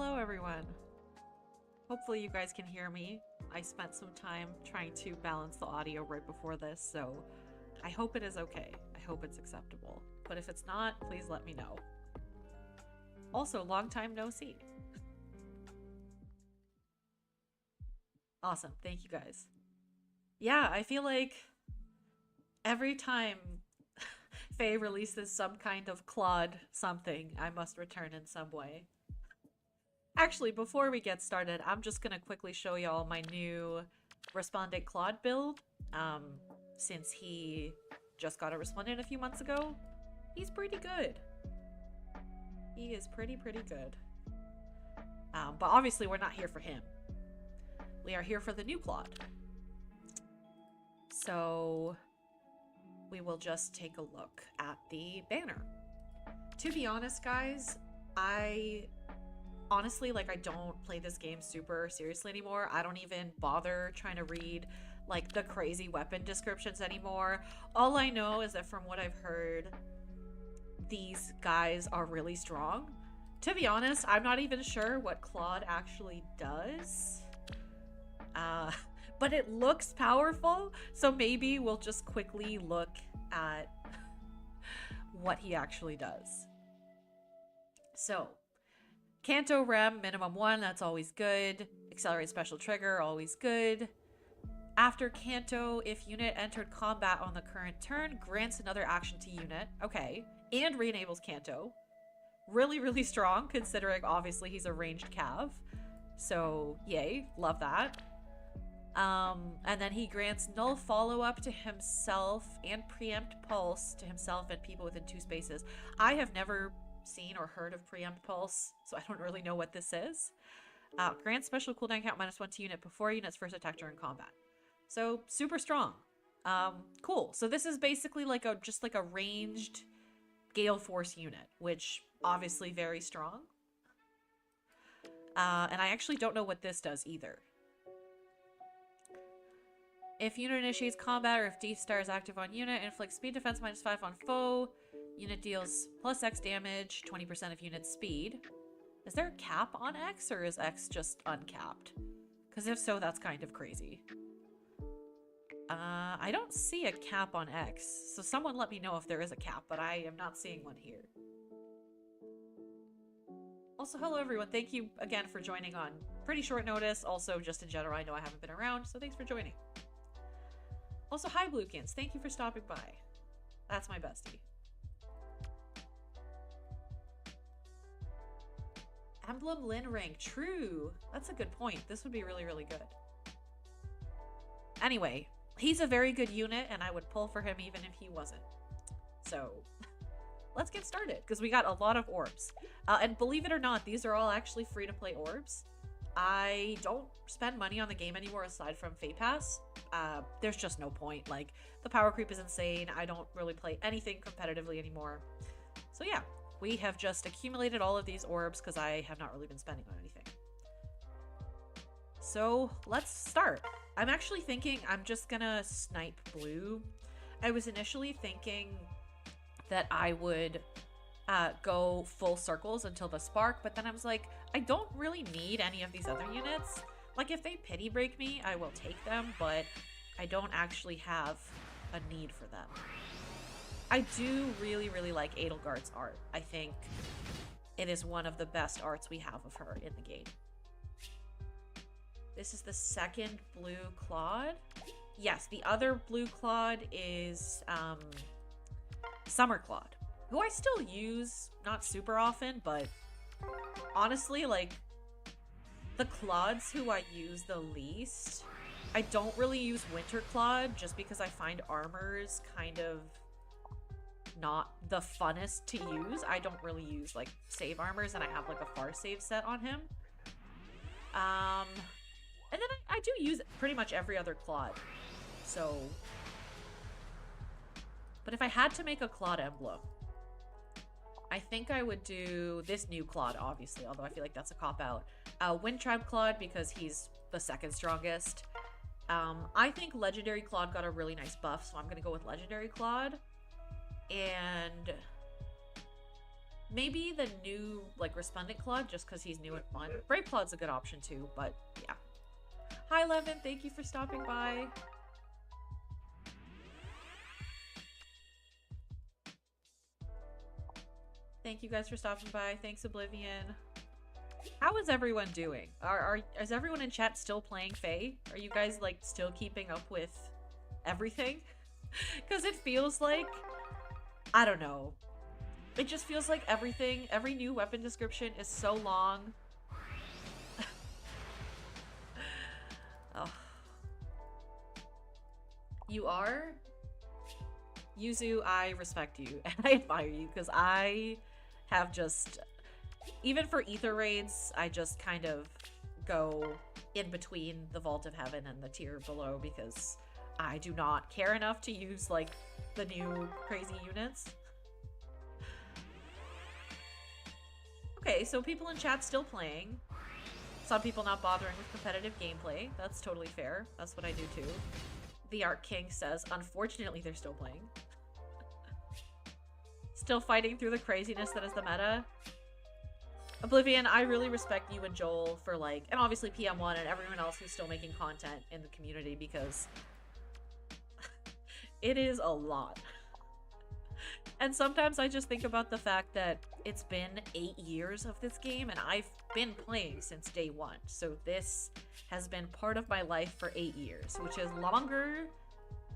Hello everyone. Hopefully you guys can hear me. I spent some time trying to balance the audio right before this, so I hope it is okay. I hope it's acceptable. But if it's not, please let me know. Also, long time no see. Awesome. Thank you guys. Yeah, I feel like every time Faye releases some kind of Claude something, I must return in some way. Actually, before we get started, I'm just gonna quickly show y'all my new Resplendent Claude build. Since he just got a Resplendent a few months ago, he's pretty good. He is pretty good. But obviously we're not here for him. We are here for the new Claude. So we will just take a look at the banner. To be honest, guys, honestly, like, I don't play this game super seriously anymore. I don't even bother trying to read like the crazy weapon descriptions anymore. All I know is that from what I've heard, these guys are really strong. To be honest, I'm not even sure what Claude actually does. But it looks powerful, so maybe we'll just quickly look at what he actually does. So, Canto Rem, minimum 1, that's always good. Accelerate special trigger, always good. After Canto, if unit entered combat on the current turn, grants another action to unit. Okay. And re-enables Canto. Really strong, considering obviously he's a ranged cav. So, yay. Love that. And then he grants null follow-up to himself and preempt pulse to himself and people within 2 spaces. I have never seen or heard of preempt pulse, so I don't really know what this is. Grant special cooldown count -1 to unit before unit's first attack during combat. So super strong. Cool. So this is basically like just like a ranged Gale Force unit, which obviously very strong. And I actually don't know what this does either. If unit initiates combat or if D-Star is active on unit, inflicts speed defense -5 on foe. Unit deals +X damage, 20% of unit speed. Is there a cap on X, or is X just uncapped? Because if so, that's kind of crazy. I don't see a cap on X, so someone let me know if there is a cap, but I am not seeing one here. Also, hello everyone. Thank you again for joining on pretty short notice. Also, just in general, I know I haven't been around, so thanks for joining. Also, hi Bluekins. Thank you for stopping by. That's my bestie. Emblem Lin rank. True. That's a good point. This would be really good. Anyway, he's a very good unit, and I would pull for him even if he wasn't. So, let's get started, because we got a lot of orbs. And believe it or not, these are all actually free-to-play orbs. I don't spend money on the game anymore aside from Fate Pass. There's just no point. Like, the power creep is insane. I don't really play anything competitively anymore. So yeah, we have just accumulated all of these orbs because I have not really been spending on anything. So let's start. I'm actually thinking I'm just gonna snipe blue. I was initially thinking that I would go full circles until the spark, but then I was like, I don't really need any of these other units. Like, if they pity break me, I will take them, but I don't actually have a need for them. I do really like Edelgard's art. I think it is one of the best arts we have of her in the game. This is the second blue Claude. Yes, the other blue Claude is Summer Claude, who I still use, not super often, but honestly, like, the Claudes who I use the least, I don't really use Winter Claude just because I find armors kind of not the funnest to use. I don't really use, like, save armors, and I have, like, a far save set on him. And then I do use pretty much every other Claude, so... But if I had to make a Claude emblem, I think I would do this new Claude, obviously, although I feel like that's a cop-out. Wind Tribe Claude, because he's the second strongest. I think Legendary Claude got a really nice buff, so I'm going to go with Legendary Claude. And Maybe the new, like, Resplendent Claude, just because he's new and fun. Brave Claude's a good option too, but yeah. Hi, Levin. Thank you for stopping by. Thank you guys for stopping by. Thanks, Oblivion. How is everyone doing? Is everyone in chat still playing Fae? Are you guys, like, still keeping up with everything? Because it feels like, I don't know. It just feels like everything, every new weapon description is so long. Oh. You are? Yuzu, I respect you and I admire you because I have just, even for ether raids, I just kind of go in between the Vault of Heaven and the tier below because I do not care enough to use, like, the new crazy units. Okay, so people in chat still playing. Some people not bothering with competitive gameplay. That's totally fair. That's what I do too. The Arc King says, unfortunately, they're still playing. Still fighting through the craziness that is the meta. Oblivion, I really respect you and Joel for, like, and obviously PM1 and everyone else who's still making content in the community because it is a lot. And sometimes I just think about the fact that it's been 8 years of this game and I've been playing since day one. So this has been part of my life for 8 years, which is longer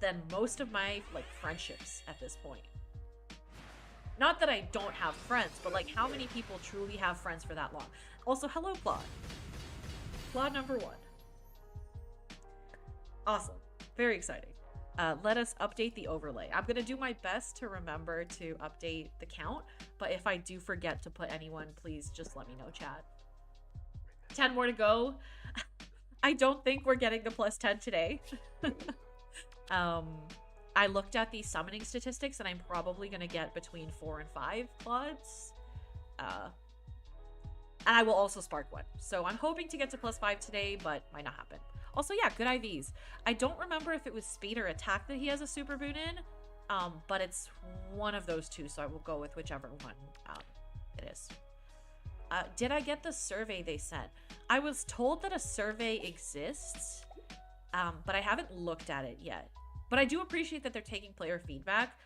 than most of my, like, friendships at this point. Not that I don't have friends, but, like, how many people truly have friends for that long? Also, hello, Claude. Claude number 1. Awesome. Very exciting. Let us update the overlay. I'm going to do my best to remember to update the count, but if I do forget to put anyone, please just let me know, chat. 10 more to go. I don't think we're getting the plus 10 today. I looked at the summoning statistics and I'm probably going to get between 4 and 5 Claudes. And I will also spark one. So I'm hoping to get to plus 5 today, but might not happen. Also, yeah, good IVs. I don't remember if it was speed or attack that he has a super boon in, but it's one of those two, so I will go with whichever one it is. Did I get the survey they sent? I was told that a survey exists, but I haven't looked at it yet. But I do appreciate that they're taking player feedback.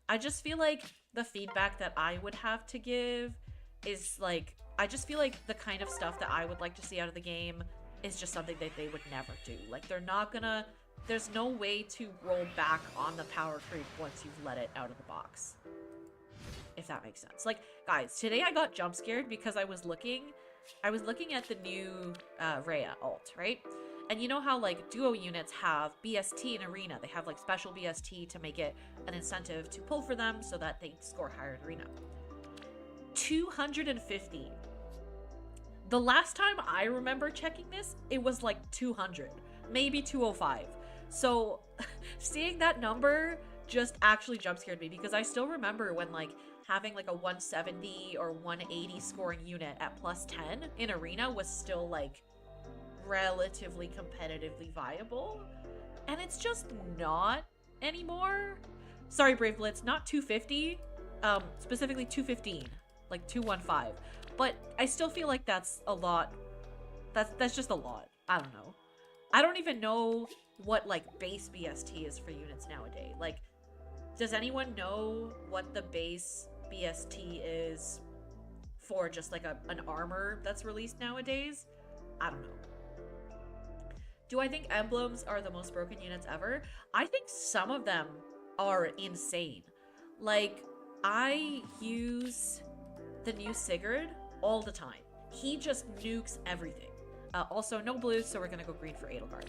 I just feel like the feedback that I would have to give is, like, I just feel like the kind of stuff that I would like to see out of the game is just something that they would never do. Like, they're not gonna, there's no way to roll back on the power creep once you've let it out of the box. If that makes sense. Like, guys, today I got jump scared because I was looking at the new Rhea ult, right? And you know how, like, duo units have BST in Arena. They have, like, special BST to make it an incentive to pull for them so that they score higher in Arena. 250. The last time I remember checking this, it was like 200, maybe 205. So seeing that number just actually jump scared me because I still remember when, like, having like a 170 or 180 scoring unit at plus 10 in Arena was still, like, relatively competitively viable. And it's just not anymore. Sorry, Brave Blitz, not 250, specifically 215, like 215. But I still feel like that's a lot. That's just a lot. I don't know. I don't even know what, like, base BST is for units nowadays. Like, does anyone know what the base BST is for just, like, an armor that's released nowadays? I don't know. Do I think emblems are the most broken units ever? I think some of them are insane. Like, I use the new Sigurd all the time. He just nukes everything. Also, no blues, so we're gonna go green for Edelgard.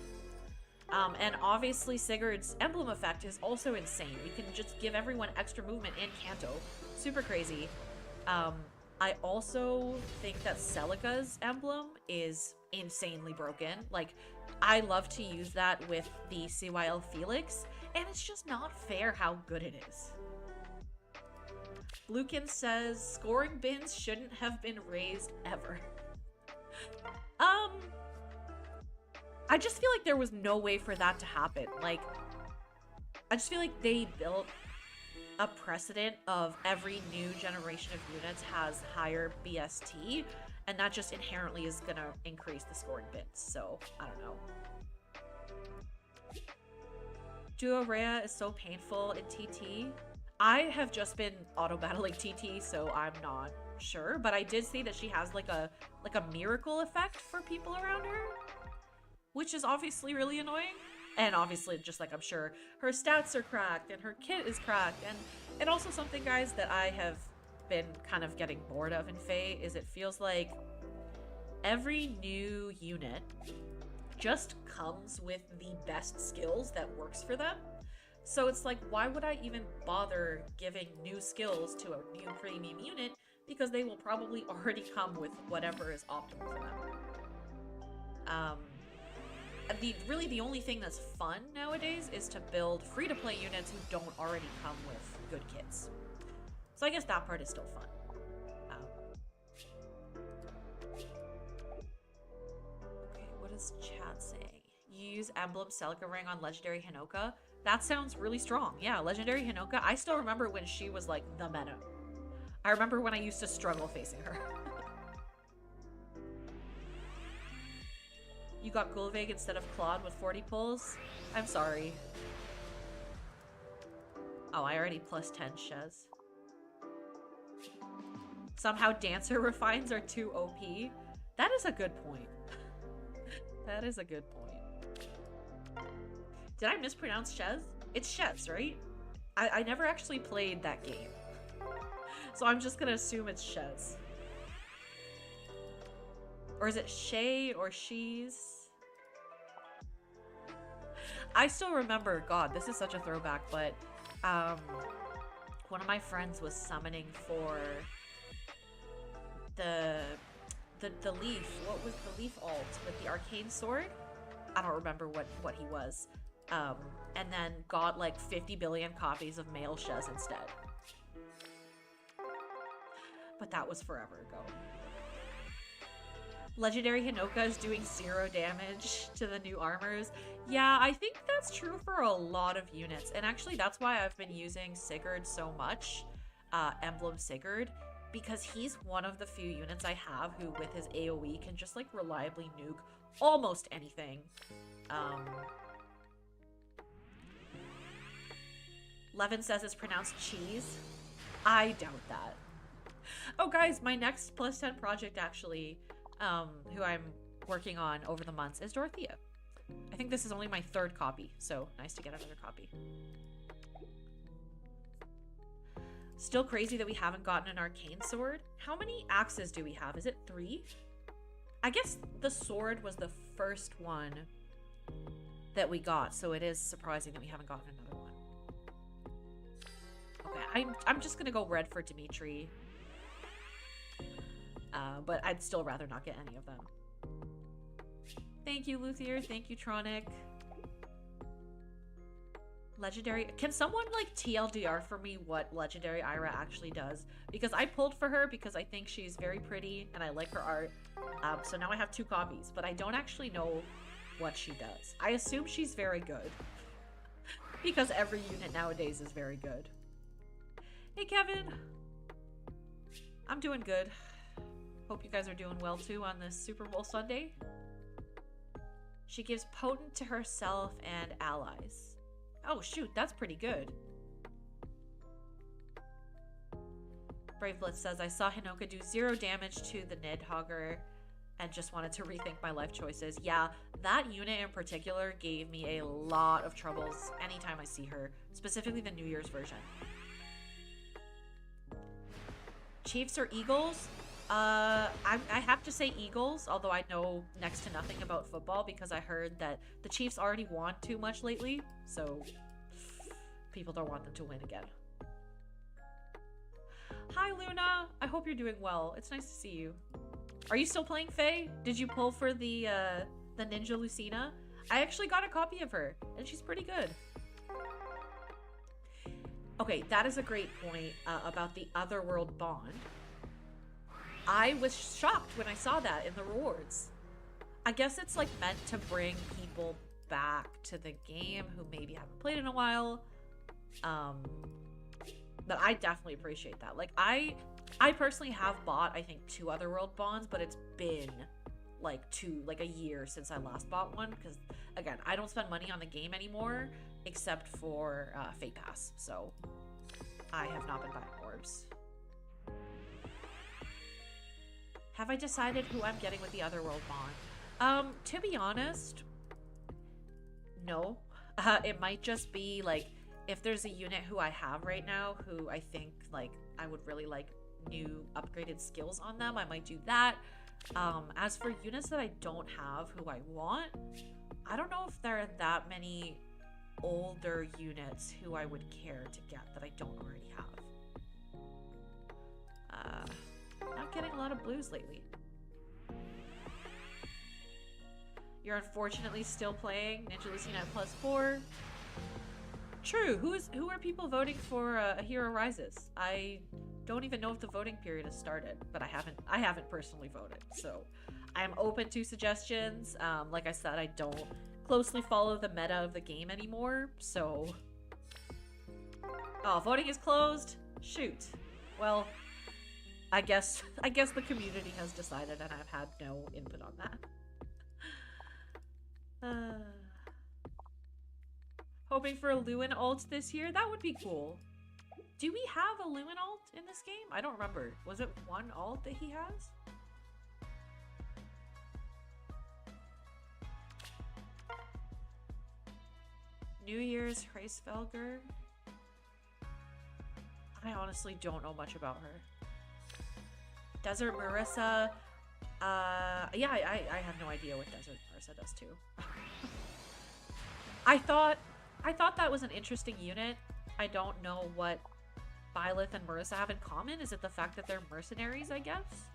And obviously Sigurd's emblem effect is also insane. You can just give everyone extra movement and Canto. Super crazy. I also think that Celica's emblem is insanely broken. Like, I love to use that with the CYL Felix, and it's just not fair how good it is. Lucan says, scoring bins shouldn't have been raised ever. I just feel like there was no way for that to happen. Like, I just feel like they built a precedent of every new generation of units has higher BST, and that just inherently is gonna increase the scoring bits. So I don't know. Duo Rhea is so painful in TT. I have just been auto-battling TT, so I'm not sure. But I did see that she has like a miracle effect for people around her, which is obviously really annoying. And obviously, just like I'm sure, her stats are cracked and her kit is cracked. And also something, guys, that I have been kind of getting bored of in Fae is it feels like every new unit just comes with the best skills that works for them. So it's like, why would I even bother giving new skills to a new premium unit? Because they will probably already come with whatever is optimal for them. Really the only thing that's fun nowadays is to build free-to-play units who don't already come with good kits. So I guess that part is still fun. Okay, what is chat saying? You use Emblem Celica Ring on Legendary Hinoka? That sounds really strong. Yeah, Legendary Hinoka. I still remember when she was like the meta. I remember when I used to struggle facing her. You got Gulvig instead of Claude with 40 pulls? I'm sorry. Oh, I already plus 10 Shez. Somehow Dancer Refines are too OP. That is a good point. That is a good point. Did I mispronounce Shez? It's Shez, right? I never actually played that game. So I'm just gonna assume it's Shez. Or is it Shay or She's? I still remember, God, this is such a throwback, but one of my friends was summoning for the leaf. What was the leaf alt with the arcane sword? I don't remember what he was. And then got like 50 billion copies of male Shez instead. But that was forever ago. Legendary Hinoka is doing 0 damage to the new armors. Yeah, I think that's true for a lot of units. And actually, that's why I've been using Sigurd so much, Emblem Sigurd, because he's one of the few units I have who, with his AoE, can just, like, reliably nuke almost anything. Levin says it's pronounced cheese. I doubt that. Oh, guys, my next plus 10 project, actually, who I'm working on over the months, is Dorothea. I think this is only my 3rd copy, so nice to get another copy. Still crazy that we haven't gotten an arcane sword. How many axes do we have? Is it 3? I guess the sword was the first one that we got, so it is surprising that we haven't gotten another one. Okay, I'm just gonna go red for Dimitri. But I'd still rather not get any of them. Thank you, Luthier. Thank you, Tronic. Legendary. Can someone, like, TLDR for me what Legendary Ira actually does? Because I pulled for her because I think she's very pretty and I like her art. So now I have 2 copies, but I don't actually know what she does. I assume she's very good. Because every unit nowadays is very good. Hey, Kevin. I'm doing good. Hope you guys are doing well too on this Super Bowl Sunday. She gives potent to herself and allies. Oh shoot, that's pretty good. Brave Blitz says, I saw Hinoka do 0 damage to the Nidhogger and just wanted to rethink my life choices. Yeah, that unit in particular gave me a lot of troubles anytime I see her, specifically the New Year's version. Chiefs or Eagles? I have to say Eagles, although I know next to nothing about football because I heard that the Chiefs already won too much lately, so people don't want them to win again. Hi, Luna. I hope you're doing well. It's nice to see you. Are you still playing Fae? Did you pull for the Ninja Lucina? I actually got a copy of her, and she's pretty good. Okay, that is a great point about the Otherworld Bond. I was shocked when I saw that in the rewards. I guess it's like meant to bring people back to the game who maybe haven't played in a while. But I definitely appreciate that. Like, I personally have bought, I think, 2 Otherworld bonds, but it's been like a year since I last bought one, because again, I don't spend money on the game anymore except for Fate Pass, so I have not been buying orbs. Have I decided who I'm getting with the Otherworld bond? To be honest, no. It might just be like, if there's a unit who I have right now who I think like I would really like new upgraded skills on them, I might do that. As for units that I don't have who I want, I don't know if there are that many older units who I would care to get that I don't already have. Not getting a lot of blues lately. You're unfortunately still playing Ninja Lucina at +4. True. Who are people voting for A Hero Rises? I don't even know if the voting period has started, but I haven't personally voted, so I am open to suggestions. Like I said, I don't closely follow the meta of the game anymore, so... Oh, voting is closed? Shoot. Well, I guess the community has decided and I've had no input on that. Hoping for a Lewin ult this year? That would be cool. Do we have a Lewin ult in this game? I don't remember. Was it one ult that he has? New Year's Hraesvelgr? I honestly don't know much about her. Desert Marissa? Yeah, I have no idea what Desert Marissa does too. I thought that was an interesting unit. I don't know what Byleth and Marissa have in common. Is it the fact that they're mercenaries, I guess?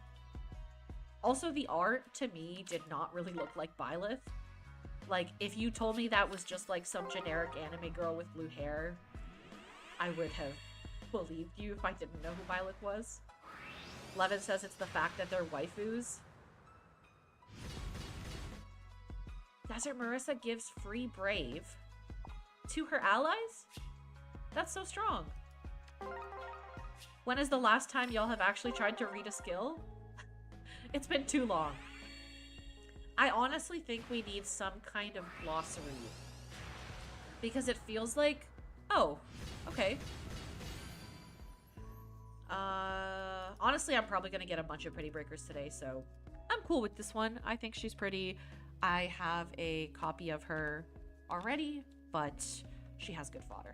Also, the art, to me, did not really look like Byleth. Like, if you told me that was just, like, some generic anime girl with blue hair, I would have believed you if I didn't know who Byleth was. Levin says it's the fact that they're waifus. Desert Marissa gives free Brave to her allies? That's so strong. When is the last time y'all have actually tried to read a skill? It's been too long. I honestly think we need some kind of glossary. Because it feels like, oh, okay. Honestly, I'm probably gonna get a bunch of Pretty Breakers today, so I'm cool with this one. I think she's pretty. I have a copy of her already, but she has good fodder.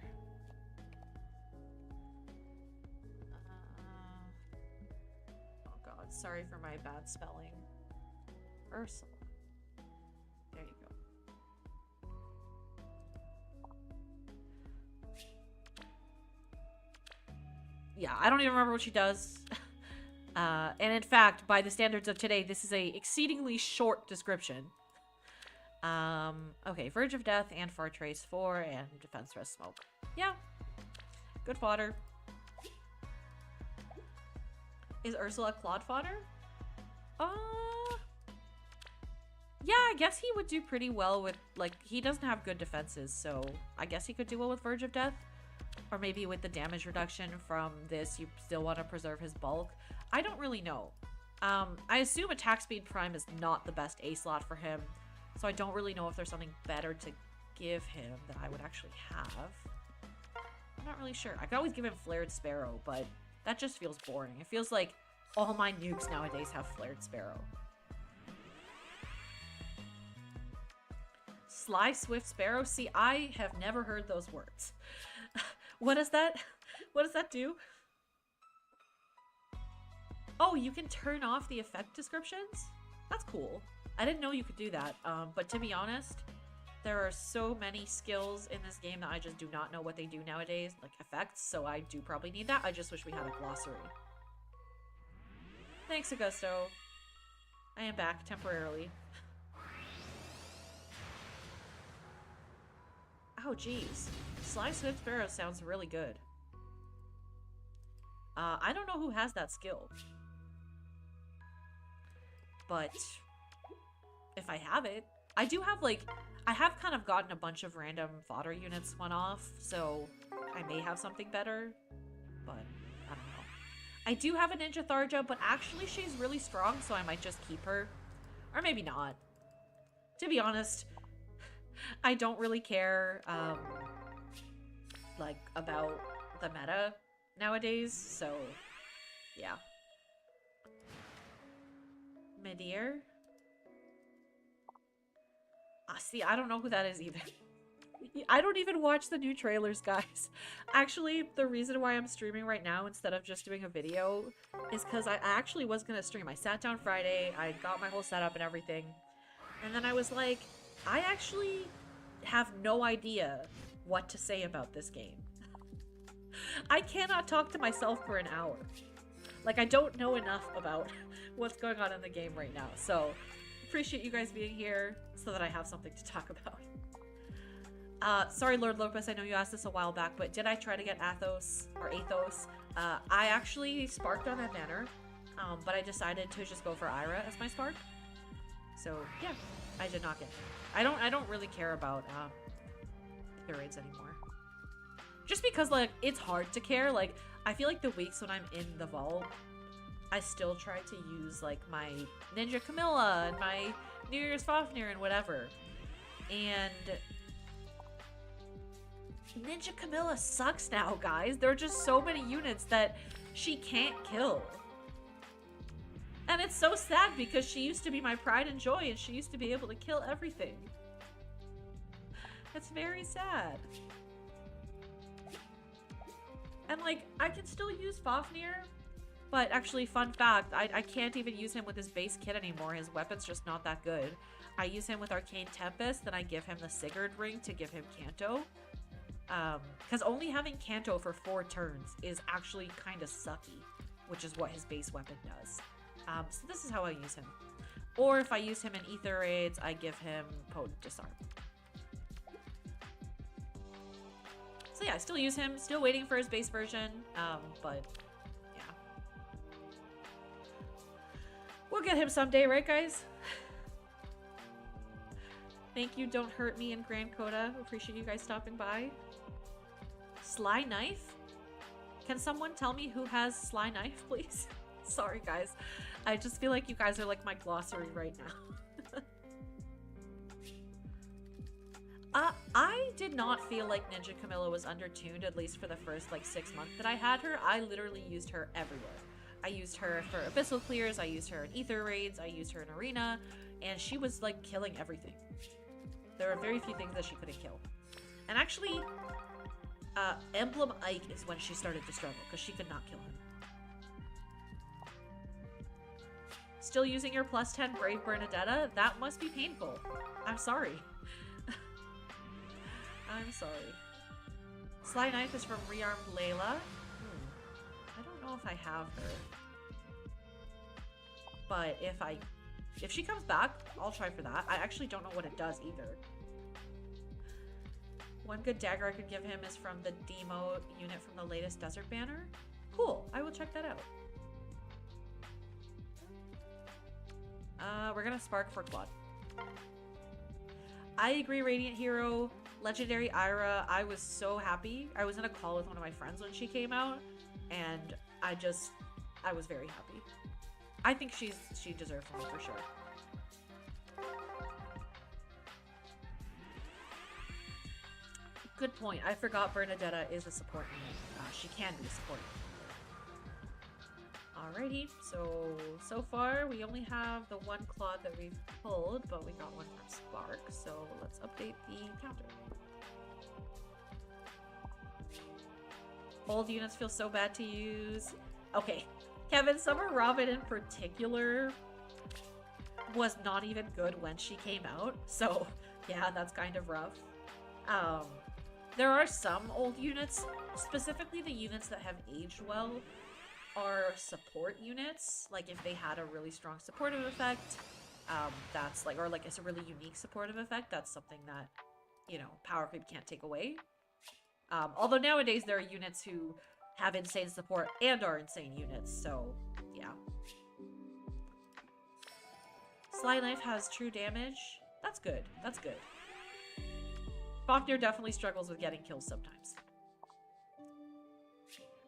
Oh god, sorry for my bad spelling. Ursula. There you go. Yeah, I don't even remember what she does. And in fact, by the standards of today, this is a exceedingly short description. Okay, Verge of Death and FAR Trace 4 and Defense Rest Smoke. Yeah, good fodder. Is Ursula Claude fodder? Yeah, I guess he would do pretty well with, like, he doesn't have good defenses, so I guess he could do well with Verge of Death. Or maybe with the damage reduction from this, you still want to preserve his bulk. I don't really know. I assume Attack Speed Prime is not the best A slot for him, so I don't really know if there's something better to give him that I would actually have. I'm not really sure. I could always give him Flared Sparrow, but that just feels boring. It feels like all my nukes nowadays have Flared Sparrow. Sly Swift Sparrow? See, I have never heard those words. What does that do? Oh, you can turn off the effect descriptions? That's cool. I didn't know you could do that. But to be honest, there are so many skills in this game that I just do not know what they do nowadays, like effects, so I do probably need that. I just wish we had a glossary. Thanks, Augusto. I am back temporarily. Oh, geez. Sly Swift Sparrow sounds really good. I don't know who has that skill. But if I have it, I do have, like, I have kind of gotten a bunch of random fodder units one off, so I may have something better. but I don't know. I do have a Ninja Tharja, but actually she's really strong, so I might just keep her. Or maybe not. To be honest, I don't really care, like, about the meta nowadays, so, yeah. Midir? See, I don't know who that is either. I don't even watch the new trailers, guys. Actually, the reason why I'm streaming right now instead of just doing a video is because I actually was going to stream. I sat down Friday, I got my whole setup and everything, and then I was like, I actually have no idea what to say about this game. I cannot talk to myself for an hour. Like, I don't know enough about what's going on in the game right now, so appreciate you guys being here so that I have something to talk about. Sorry, Lord Lopez, I know you asked this a while back, but did I try to get Athos? I actually sparked on that banner, but I decided to just go for Ira as my spark. So, yeah, I did not get it. I don't really care about the raids anymore. Just because, like, it's hard to care. Like, I feel like the weeks when I'm in the vault, I still try to use, like, my Ninja Camilla and my New Year's Fafnir and whatever. And Ninja Camilla sucks now, guys. There are just so many units that she can't kill. And it's so sad because she used to be my pride and joy and she used to be able to kill everything. It's very sad. And, like, I can still use Fafnir, but actually, fun fact, I can't even use him with his base kit anymore. His weapon's just not that good. I use him with Arcane Tempest, then I give him the Sigurd ring to give him Canto. Because only having Canto for 4 turns is actually kind of sucky, which is what his base weapon does. So this is how I use him. Or if I use him in Ether Raids, I give him Potent Disarm. So yeah, I still use him, still waiting for his base version, but yeah. We'll get him someday, right guys? Thank you, Don't Hurt Me and Grand Coda. Appreciate you guys stopping by. Sly Knife? Can someone tell me who has Sly Knife, please? Sorry guys. I just feel like you guys are like my glossary right now. I did not feel like Ninja Camilla was undertuned, at least for the first, like, 6 months that I had her. I literally used her everywhere. I used her for Abyssal Clears, I used her in Ether Raids, I used her in Arena, and she was, like, killing everything. There are very few things that she couldn't kill. And actually, Emblem Ike is when she started to struggle, because she could not kill him. Still using your +10 Brave Bernadetta? That must be painful. I'm sorry. I'm sorry. Sly Knife is from Rearmed Layla. I don't know if I have her. But if she comes back, I'll try for that. I actually don't know what it does either. One good dagger I could give him is from the demo unit from the latest Desert Banner. Cool, I will check that out. We're gonna spark for Claude. I agree, Radiant Hero. Legendary Ira, I was so happy. I was in a call with one of my friends when she came out, and I was very happy. I think she deserves one for sure. Good point. I forgot Bernadetta is a support unit. She can be a support unit. Alrighty, so far we only have the one Claude that we've pulled, but we got one from Spark, so let's update the counter. Old units feel so bad to use. Okay, Kevin, Summer Robin in particular was not even good when she came out, so yeah, that's kind of rough. There are some old units, specifically the units that have aged well, are support units. Like if they had a really strong supportive effect, that's like, or like it's a really unique supportive effect, that's something that, you know, Power Creep can't take away. Although nowadays there are units who have insane support and are insane units, so yeah. Sly Knife has true damage. That's good. That's good. Fafnir definitely struggles with getting kills sometimes.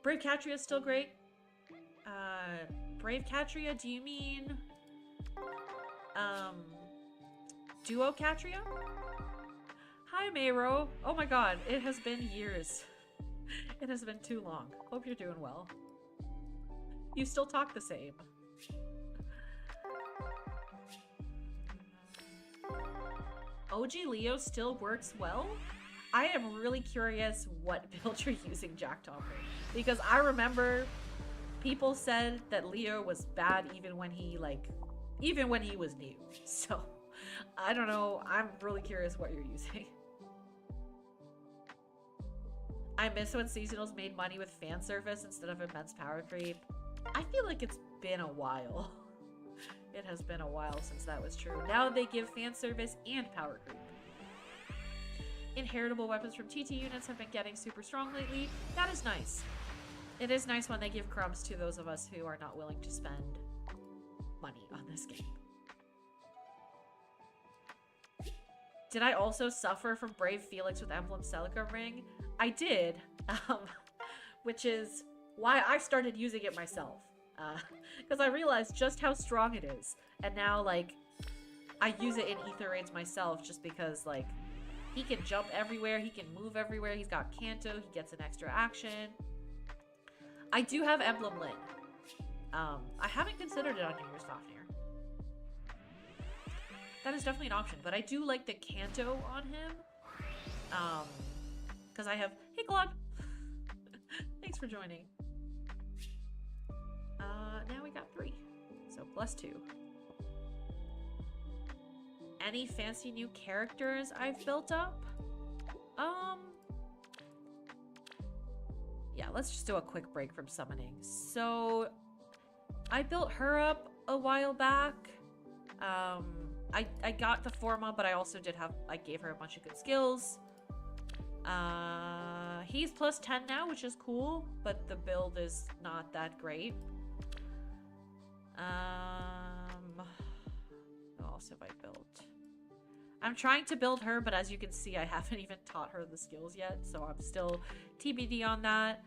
Brave Catria is still great. Brave Catria, do you mean Duo Catria? Hi, Mayro. Oh my god, it has been years. It has been too long. Hope you're doing well. You still talk the same. OG Leo still works well? I am really curious what build you're using, Jack Topper. Because I remember people said that Leo was bad even when he was new. So, I don't know. I'm really curious what you're using. I miss when seasonals made money with fan service instead of immense power creep. I feel like it's been a while. It has been a while since that was true. Now they give fan service and power creep. Inheritable weapons from TT units have been getting super strong lately. That is nice. It is nice when they give crumbs to those of us who are not willing to spend money on this game. Did I also suffer from Brave Felix with Emblem Celica Ring? I did, which is why I started using it myself. Because I realized just how strong it is. And now, like, I use it in Ether Raids myself just because, like, he can jump everywhere, he can move everywhere, he's got Canto, he gets an extra action. I do have Emblem Lin. I haven't considered it on New Year's Fafnir. That is definitely an option, but I do like the Canto on him. Because I have... Hey, Claude! Thanks for joining. Now we got 3. So, +2. Any fancy new characters I've built up? Yeah, let's just do a quick break from summoning. So, I built her up a while back. I got the Forma, but I also I gave her a bunch of good skills. He's +10 now, which is cool, but the build is not that great. What else have I built? I'm trying to build her, but as you can see, I haven't even taught her the skills yet, so I'm still TBD on that.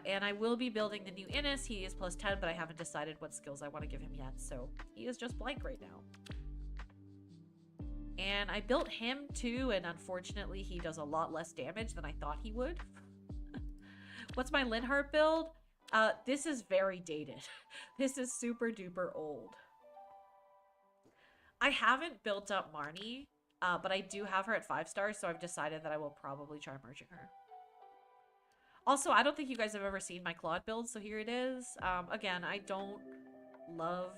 And I will be building the new Innis. He is +10, but I haven't decided what skills I want to give him yet, so he is just blank right now. And I built him too, and unfortunately he does a lot less damage than I thought he would. What's my Linhardt build? This is very dated. This is super duper old. I haven't built up Marnie, but I do have her at 5 stars, so I've decided that I will probably try merging her. Also, I don't think you guys have ever seen my Claude build, so here it is. Again, I don't love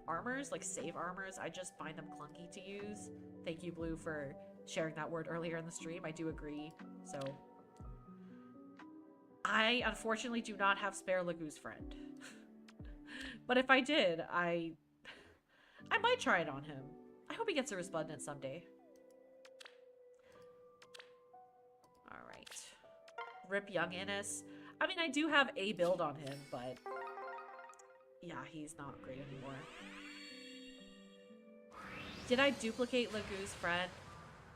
armors, like save armors. I just find them clunky to use. Thank you, Blue, for sharing that word earlier in the stream. I do agree. So, I unfortunately do not have spare Lagoo's friend. But if I did, I might try it on him. I hope he gets a resplendent someday. Alright. Rip Young Innis. I mean, I do have a build on him, but yeah, he's not great anymore. Did I duplicate Lagoo's friend?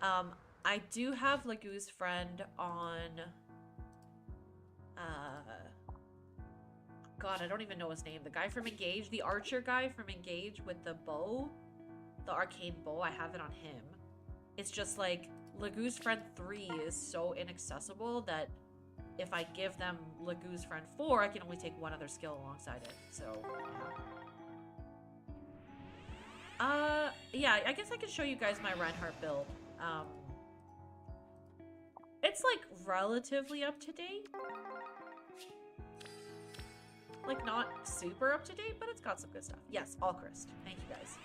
I do have Lagoo's friend on... God, I don't even know his name. The guy from Engage, the archer guy from Engage with the bow, the arcane bow, I have it on him. It's just like, Lagoo's friend 3 is so inaccessible that if I give them Lagoo's friend 4, I can only take one other skill alongside it. So, yeah, I guess I can show you guys my Reinhardt build. It's like relatively up to date. Like, not super up to date, but it's got some good stuff. Yes, all Christ. Thank you, guys.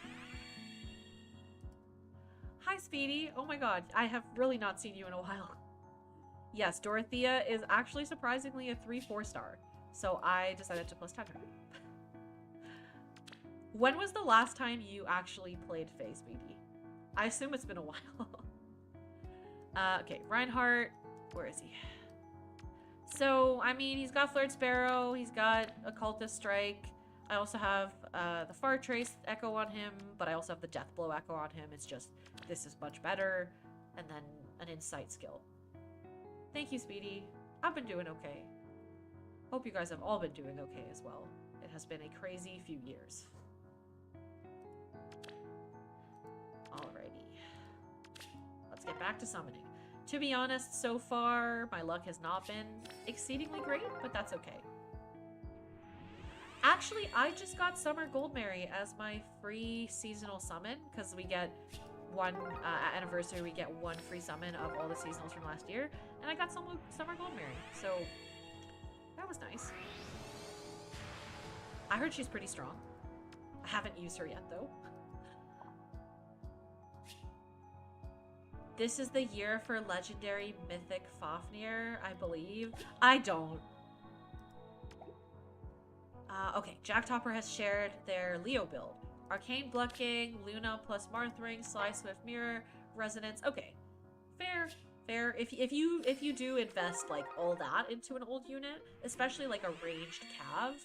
Hi, Speedy. Oh my god, I have really not seen you in a while. Yes, Dorothea is actually surprisingly a 3-4 star. So I decided to +10 her. When was the last time you actually played Fae, Speedy? I assume it's been a while. Okay, Reinhardt. Where is he? So, I mean, he's got Flirt Sparrow, he's got Occultist Strike. I also have the Far Trace Echo on him, but I also have the Death Blow Echo on him. It's just, this is much better. And then an Insight skill. Thank you, Speedy. I've been doing okay. Hope you guys have all been doing okay as well. It has been a crazy few years. Alrighty. Let's get back to summoning. To be honest, so far, my luck has not been exceedingly great, but that's okay. Actually, I just got Summer Goldberry as my free seasonal summon, because we get one, at anniversary, we get one free summon of all the seasonals from last year, and I got Summer Goldberry, so that was nice. I heard she's pretty strong. I haven't used her yet, though. This is the year for legendary mythic Fafnir, I believe. I don't. Okay, Jack Topper has shared their Leo build. Arcane Blocking, Luna plus Marthring, Sly Swift Mirror, Resonance. Okay, fair. If you do invest like all that into an old unit, especially like a ranged Cav,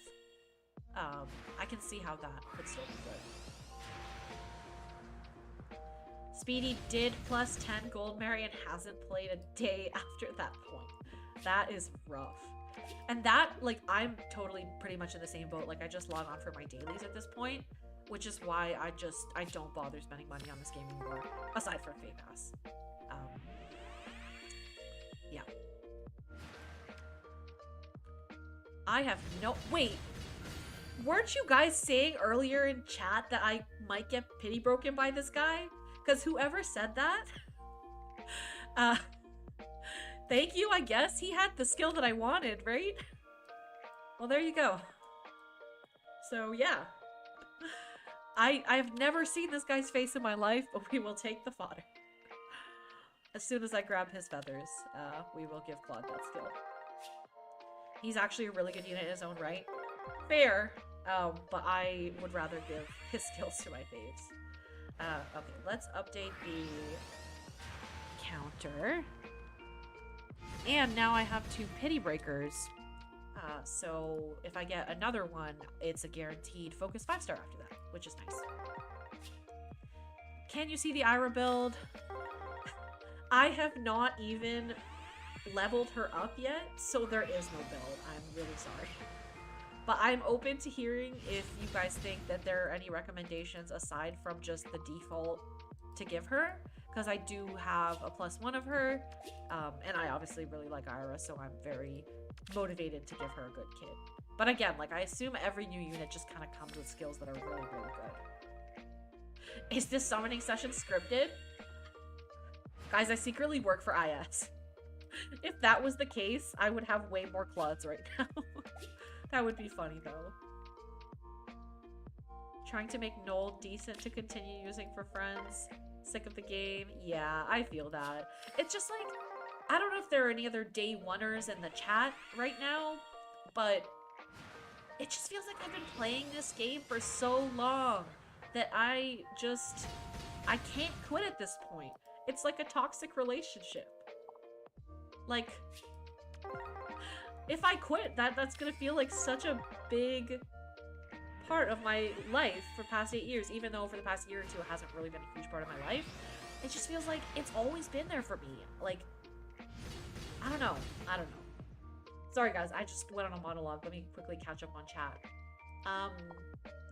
I can see how that could still be good. Speedy did plus 10 Goldberry and hasn't played a day after that point. That is rough. And that, like, I'm totally pretty much in the same boat. Like, I just log on for my dailies at this point, which is why I don't bother spending money on this game anymore, aside from FEH. Yeah. I have no... Wait. Weren't you guys saying earlier in chat that I might get pity broken by this guy? Because whoever said that, thank you, I guess. He had the skill that I wanted, right? Well, there you go. So, yeah. I've never seen this guy's face in my life, but we will take the fodder. As soon as I grab his feathers, we will give Claude that skill. He's actually a really good unit in his own right. Fair, but I would rather give his skills to my faves. Okay, let's update the counter. And now I have 2 pity breakers. So if I get another one, it's a guaranteed focus 5-star after that, which is nice. Can you see the Ira build? I have not even leveled her up yet, so there is no build. I'm really sorry. But I'm open to hearing if you guys think that there are any recommendations aside from just the default to give her. Because I do have a +1 of her, and I obviously really like Ira, so I'm very motivated to give her a good kit. But again, like, I assume every new unit just kind of comes with skills that are really, really good. Is this summoning session scripted? Guys, I secretly work for IS. If that was the case, I would have way more Claudes right now. That would be funny, though. Trying to make Noel decent to continue using for friends. Sick of the game. Yeah, I feel that. It's just like, I don't know if there are any other day oneers in the chat right now, but it just feels like I've been playing this game for so long that I can't quit at this point. It's like a toxic relationship. Like, if I quit, that's gonna feel like such a big part of my life for the past 8 years, even though for the past year or two it hasn't really been a huge part of my life. It just feels like it's always been there for me. Like, I don't know. Sorry guys, I just went on a monologue. Let me quickly catch up on chat.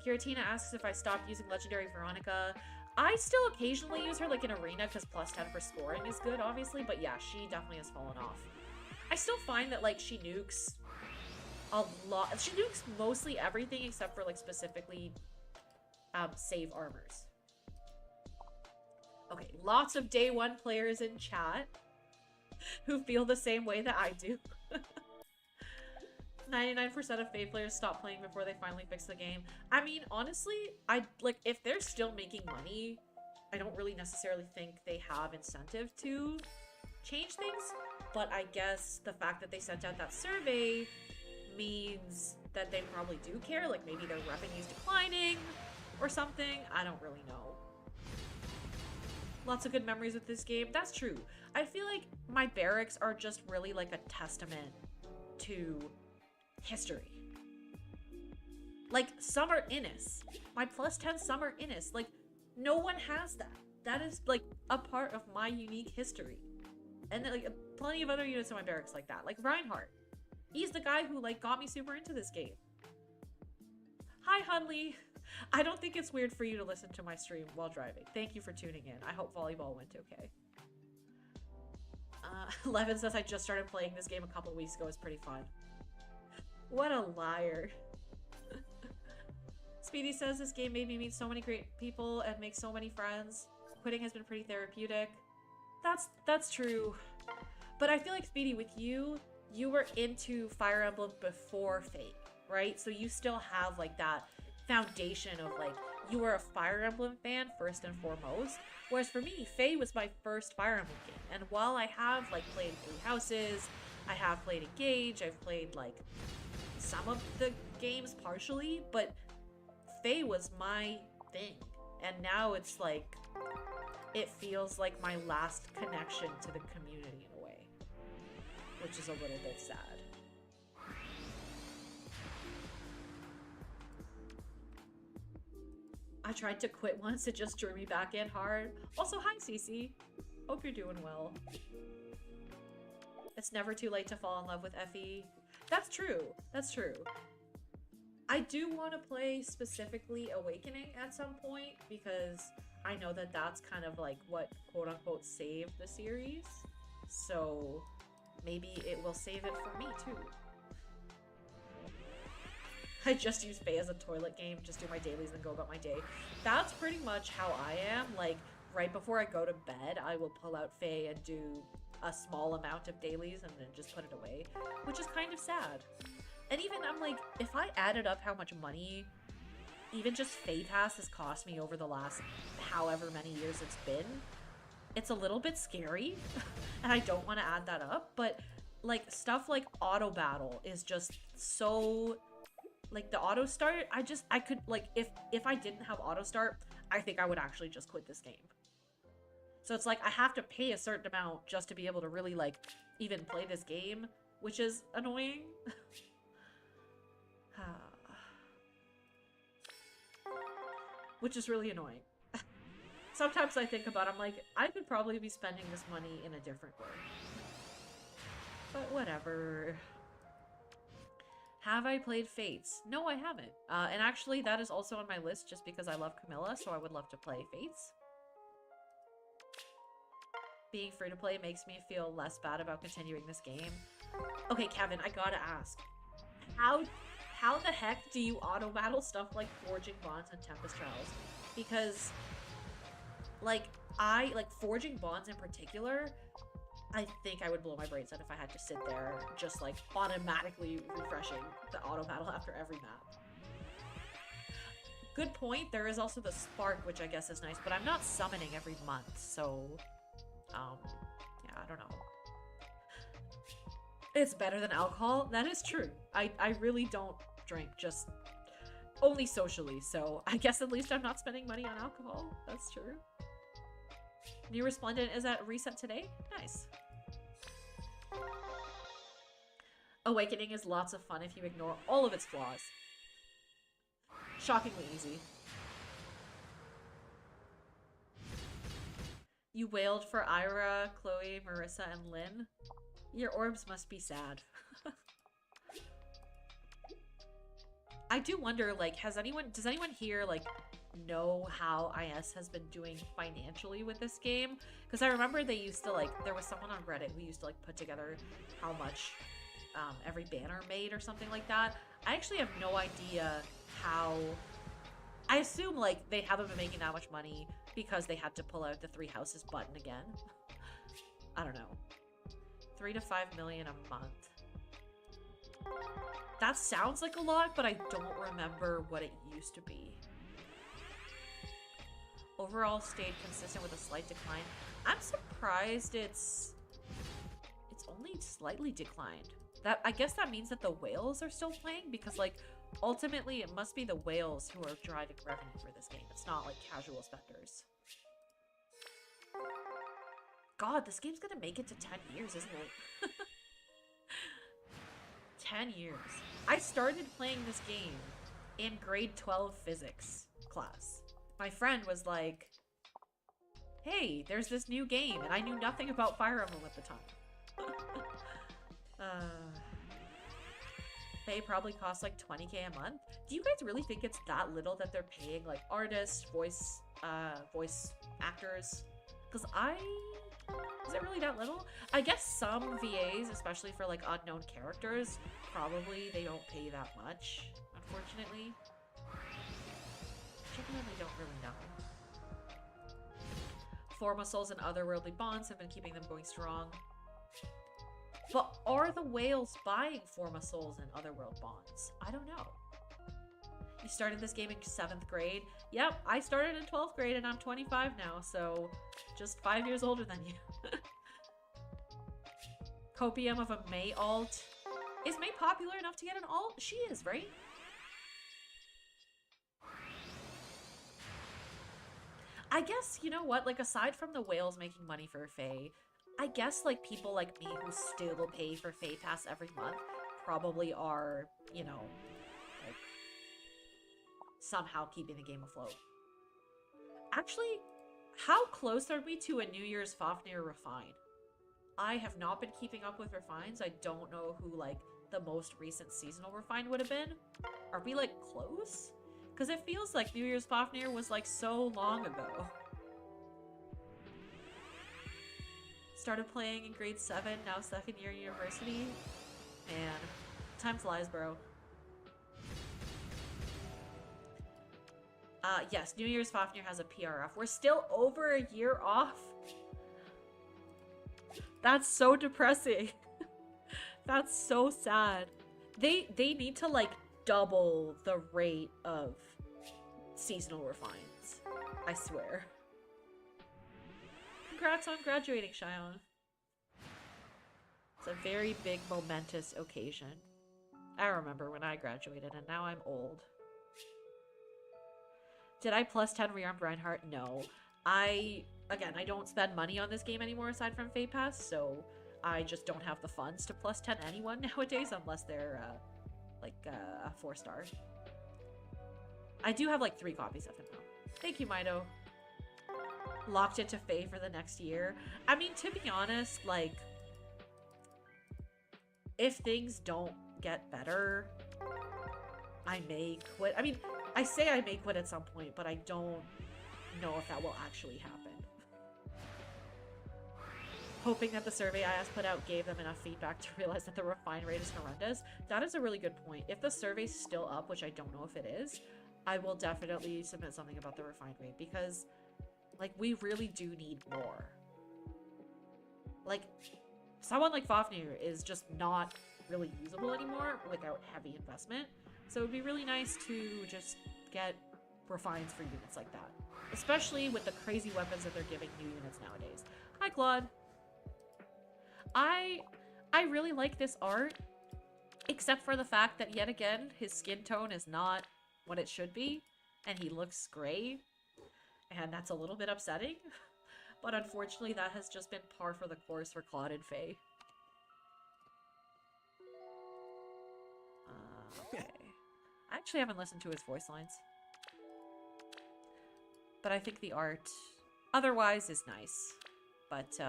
Giratina asks if I stopped using Legendary Veronica. I still occasionally use her like in Arena because +10 for scoring is good, obviously, but yeah, she definitely has fallen off. I still find that like she nukes a lot. She nukes mostly everything except for like specifically save armors. Okay, lots of day one players in chat who feel the same way that I do. 99% of Fae players stop playing before they finally fix the game. I mean, honestly, if they're still making money, I don't really necessarily think they have incentive to change things. But I guess the fact that they sent out that survey means that they probably do care. Like, maybe their revenue's declining or something. I don't really know. Lots of good memories with this game. That's true. I feel like my barracks are just really like a testament to history. Like, Summer Innis. My +10 Summer Innis. Like, no one has that. That is, like, a part of my unique history. And then, like, plenty of other units in my barracks like that. Like Reinhardt. He's the guy who, like, got me super into this game. Hi, Hunley. I don't think it's weird for you to listen to my stream while driving. Thank you for tuning in. I hope volleyball went okay. Levin says I just started playing this game a couple of weeks ago. It's pretty fun. What a liar. Speedy says this game made me meet so many great people and make so many friends. Quitting has been pretty therapeutic. That's true. But I feel like, Speedy, with you were into Fire Emblem before Fate, right? So you still have like that foundation of like, you were a Fire Emblem fan first and foremost. Whereas for me, Fae was my first Fire Emblem game. And while I have like played Three Houses, I have played Engage, I've played like some of the games partially, but Fae was my thing. And now it's like, it feels like my last connection to the community in a way, which is a little bit sad. I tried to quit once, it just drew me back in hard. Also, hi Cece. Hope you're doing well. It's never too late to fall in love with FE. That's true. That's true. I do want to play specifically Awakening at some point because I know that that's kind of like what quote-unquote saved the series. So maybe it will save it for me too. I just use Fae as a toilet game, just do my dailies and go about my day. That's pretty much how I am. Like, right before I go to bed, I will pull out Fae and do a small amount of dailies and then just put it away, which is kind of sad. And even, I'm like, if I added up how much money even just Fae Pass has cost me over the last however many years it's been, it's a little bit scary, and I don't want to add that up, but, like, stuff like Auto Battle is just so... Like, the auto start, I could, like, if I didn't have auto start, I think I would actually just quit this game. So it's like, I have to pay a certain amount just to be able to really, like, even play this game, which is annoying. Which is really annoying. Sometimes I think about it, I'm like, I could probably be spending this money in a different way. But whatever. Have I played Fates? No, I haven't. And actually, that is also on my list just because I love Camilla, so I would love to play Fates. Being free to play makes me feel less bad about continuing this game. Okay, Kevin, I gotta ask. How the heck do you auto-battle stuff like Forging Bonds and Tempest Trials? Because, like, Forging Bonds in particular, I think I would blow my brains out if I had to sit there just, like, automatically refreshing the auto-battle after every map. Good point, there is also the Spark, which I guess is nice, but I'm not summoning every month, so, yeah, I don't know. It's better than alcohol? That is true. I really don't drink, just only socially, so I guess at least I'm not spending money on alcohol. That's true. New Resplendent is at reset today? Nice. Awakening is lots of fun if you ignore all of its flaws. Shockingly easy. You wailed for Ira, Chloe, Marissa, and Lynn? Your orbs must be sad. I do wonder, like, does anyone here, like, know how IS has been doing financially with this game? Because I remember they used to, like, there was someone on Reddit who used to, like, put together how much every banner made or something like that. I actually have no idea how... I assume, like, they haven't been making that much money because they had to pull out the Three Houses button again. I don't know. 3 to 5 million a month. That sounds like a lot, but I don't remember what it used to be. Overall stayed consistent with a slight decline. I'm surprised it's only slightly declined. I guess that means that the whales are still playing because, like, ultimately it must be the whales who are driving revenue for this game. It's not like casual specters. God, this game's gonna make it to 10 years, isn't it? 10 years. I started playing this game in grade 12 physics class. My friend was like, hey, there's this new game, and I knew nothing about Fire Emblem at the time. They probably cost like 20K a month. Do you guys really think it's that little that they're paying like artists, voice actors? Because is it really that little? I guess some VAs, especially for like unknown characters, probably they don't pay that much, unfortunately. Genuinely don't really know. Forma souls and otherworldly bonds have been keeping them going strong. But are the whales buying Forma souls and otherworld bonds? I don't know. You started this game in 7th grade. Yep, I started in 12th grade and I'm 25 now, so just 5 years older than you. Copium of a May alt. Is May popular enough to get an alt? She is, right? I guess, you know what, like aside from the whales making money for Fae, I guess like people like me who still pay for Fae Pass every month probably are, you know, like somehow keeping the game afloat. Actually, how close are we to a New Year's Fafnir Refine? I have not been keeping up with refines. I don't know who like the most recent seasonal refine would have been. Are we like close? Because it feels like New Year's Fafnir was like so long ago. Started playing in grade 7, now 2nd year university. Man, time flies, bro. Yes, New Year's Fafnir has a PRF. We're still over a year off. That's so depressing. That's so sad. They need to like double the rate of seasonal refines. I swear. Congrats on graduating, Cheyenne. It's a very big, momentous occasion. I remember when I graduated, and now I'm old. Did I plus 10 rearmed Reinhardt? No. Again, I don't spend money on this game anymore aside from Fate Pass, so I just don't have the funds to plus 10 anyone nowadays unless they're, like, a 4-star. I do have, like, 3 copies of him, though. Thank you, Mido. Locked into Fae for the next year. I mean, to be honest, like, if things don't get better, I may quit. I mean, I say I may quit at some point, but I don't know if that will actually happen. Hoping that the survey I put out gave them enough feedback to realize that the refine rate is horrendous. That is a really good point. If the survey's still up, which I don't know if it is, I will definitely submit something about the refine rate because, like, we really do need more. Like, someone like Fafnir is just not really usable anymore without heavy investment. So it would be really nice to just get refines for units like that. Especially with the crazy weapons that they're giving new units nowadays. Hi, Claude. I really like this art, except for the fact that, yet again, his skin tone is not what it should be, and he looks gray, and that's a little bit upsetting. But unfortunately, that has just been par for the course for Claude and Faye. Okay. I actually haven't listened to his voice lines. But I think the art, otherwise, is nice. But,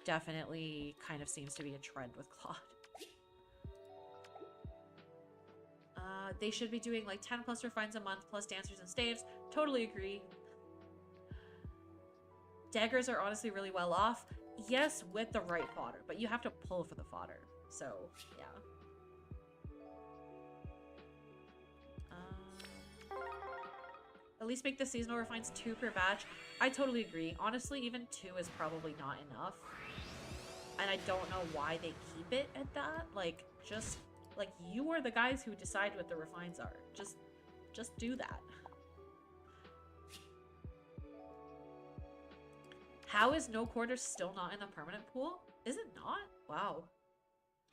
definitely kind of seems to be a trend with Claude. They should be doing like 10 plus refines a month, plus dancers and staves. Totally agree. Daggers are honestly really well off. Yes, with the right fodder, but you have to pull for the fodder. So, yeah. At least make the seasonal refines 2 per batch. I totally agree. Honestly, even 2 is probably not enough. And I don't know why they keep it at that. Like, just, like, you are the guys who decide what the refines are. Just do that. How is No Quarters still not in the permanent pool? Is it not? Wow.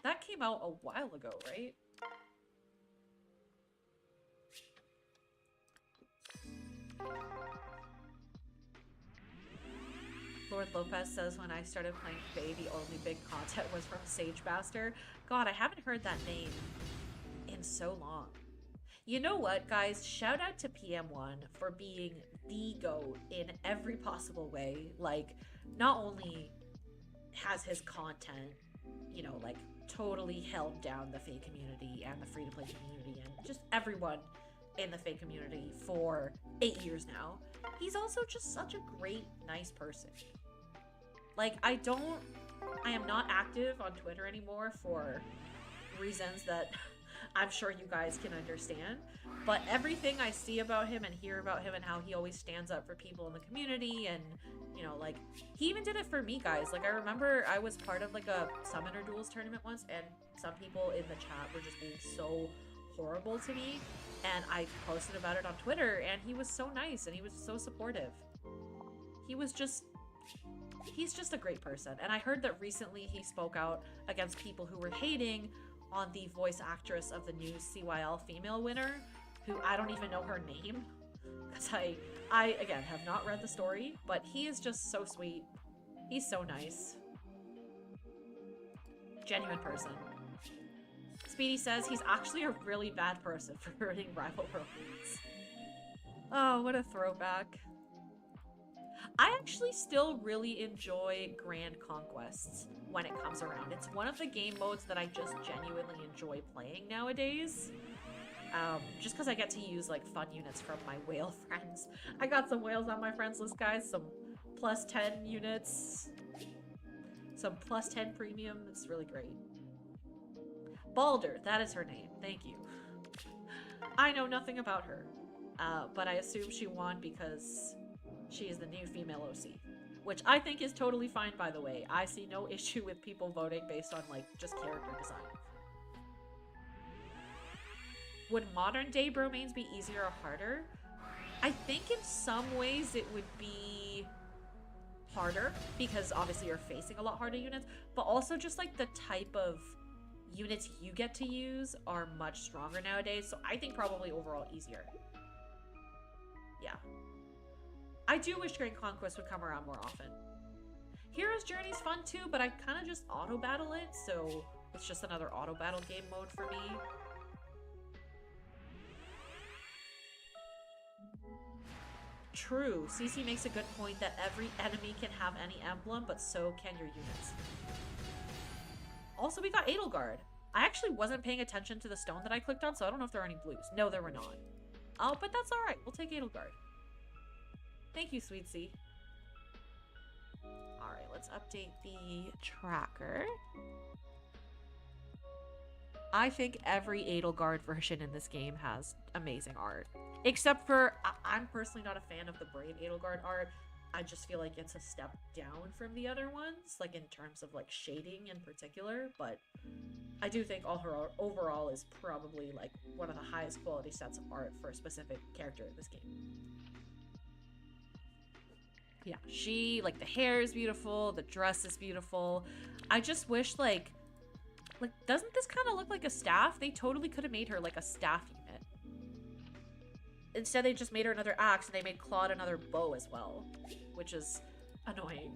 That came out a while ago, right? Lord Lopez says when I started playing Fae, the only big content was from Sage Master. God, I haven't heard that name in so long. You know what, guys? Shout out to PM1 for being the GOAT in every possible way. Like, not only has his content, you know, like, totally held down the Fae community and the free-to-play community and just everyone in the Fae community for 8 years now, he's also just such a great, nice person. Like, I am not active on Twitter anymore for reasons that I'm sure you guys can understand, but everything I see about him and hear about him and how he always stands up for people in the community, and, you know, like, he even did it for me, guys. Like, I remember I was part of, like, a Summoner Duels tournament once, and some people in the chat were just being so horrible to me, and I posted about it on Twitter, and he was so nice, and he was so supportive. He's just a great person, and I heard that recently he spoke out against people who were hating on the voice actress of the new CYL female winner, who I don't even know her name, because I again have not read the story, but he is just so sweet. He's so nice. Genuine person. Speedy says he's actually a really bad person for ruining rival romance. Oh, what a throwback. I actually still really enjoy Grand Conquests when it comes around. It's one of the game modes that I just genuinely enjoy playing nowadays. Just because I get to use, like, fun units from my whale friends. I got some whales on my friends list, guys. Some plus 10 units. Some plus 10 premium. It's really great. Balder, that is her name. Thank you. I know nothing about her. But I assume she won because she is the new female OC. Which I think is totally fine, by the way. I see no issue with people voting based on, like, just character design. Would modern day bromains be easier or harder? I think in some ways it would be harder, because obviously you're facing a lot harder units, but also just, like, the type of units you get to use are much stronger nowadays, so I think probably overall easier. Yeah. I do wish Grand Conquest would come around more often. Hero's Journey's fun too, but I kind of just auto-battle it, so it's just another auto-battle game mode for me. True. CC makes a good point that every enemy can have any emblem, but so can your units. Also, we got Edelgard. I actually wasn't paying attention to the stone that I clicked on, so I don't know if there are any blues. No, there were not. Oh, but that's alright. We'll take Edelgard. Thank you, Sweet Sea. Alright, let's update the tracker. I think every Edelgard version in this game has amazing art. Except for, I'm personally not a fan of the Brave Edelgard art. I just feel like it's a step down from the other ones, like in terms of like shading in particular, but I do think all her overall is probably like one of the highest quality sets of art for a specific character in this game. Yeah, she, like, the hair is beautiful, the dress is beautiful. I just wish, like, doesn't this kind of look like a staff? They totally could have made her, like, a staff unit. Instead, they just made her another axe, and they made Claude another bow as well, which is annoying.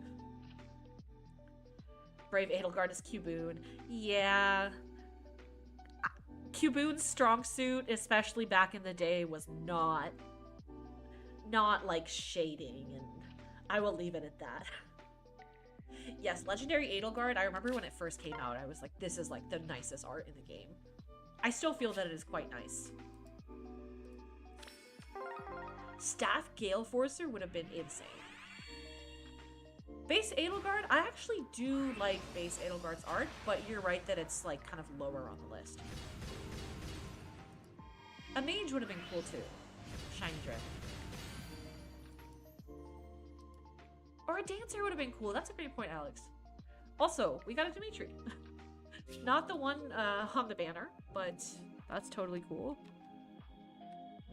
Brave Edelgard is Cuboon. Yeah. Cuboon's strong suit, especially back in the day, was not, like, shading, and I will leave it at that. Yes, Legendary Edelgard, I remember when it first came out, I was like, this is like the nicest art in the game. I still feel that it is quite nice. Staff Gale Forcer would have been insane. Base Edelgard, I actually do like base Edelgard's art, but you're right that it's like kind of lower on the list. A mage would have been cool too. Shiny Drift. Or a dancer would have been cool. That's a great point, Alex. Also, we got a Dimitri. Not the one on the banner, but that's totally cool.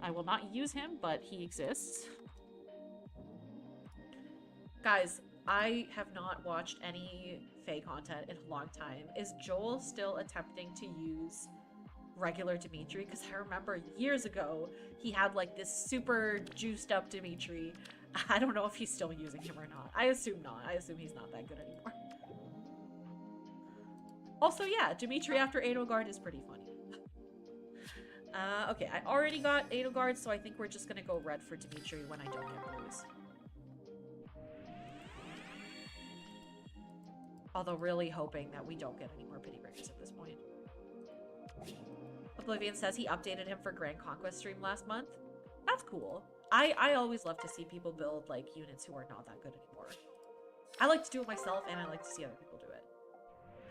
I will not use him, but he exists. Guys, I have not watched any Fae content in a long time. Is Joel still attempting to use regular Dimitri? Because I remember years ago, he had like this super juiced up Dimitri. I don't know if he's still using him or not. I assume not. I assume he's not that good anymore. Also, yeah, Dimitri after Edelgard is pretty funny. Okay, I already got Edelgard, so I think we're just gonna go red for Dimitri when I don't get blues. Although really hoping that we don't get any more pity breakers at this point. Oblivion says he updated him for Grand Conquest stream last month. That's cool. I always love to see people build, like, units who are not that good anymore. I like to do it myself, and I like to see other people do it.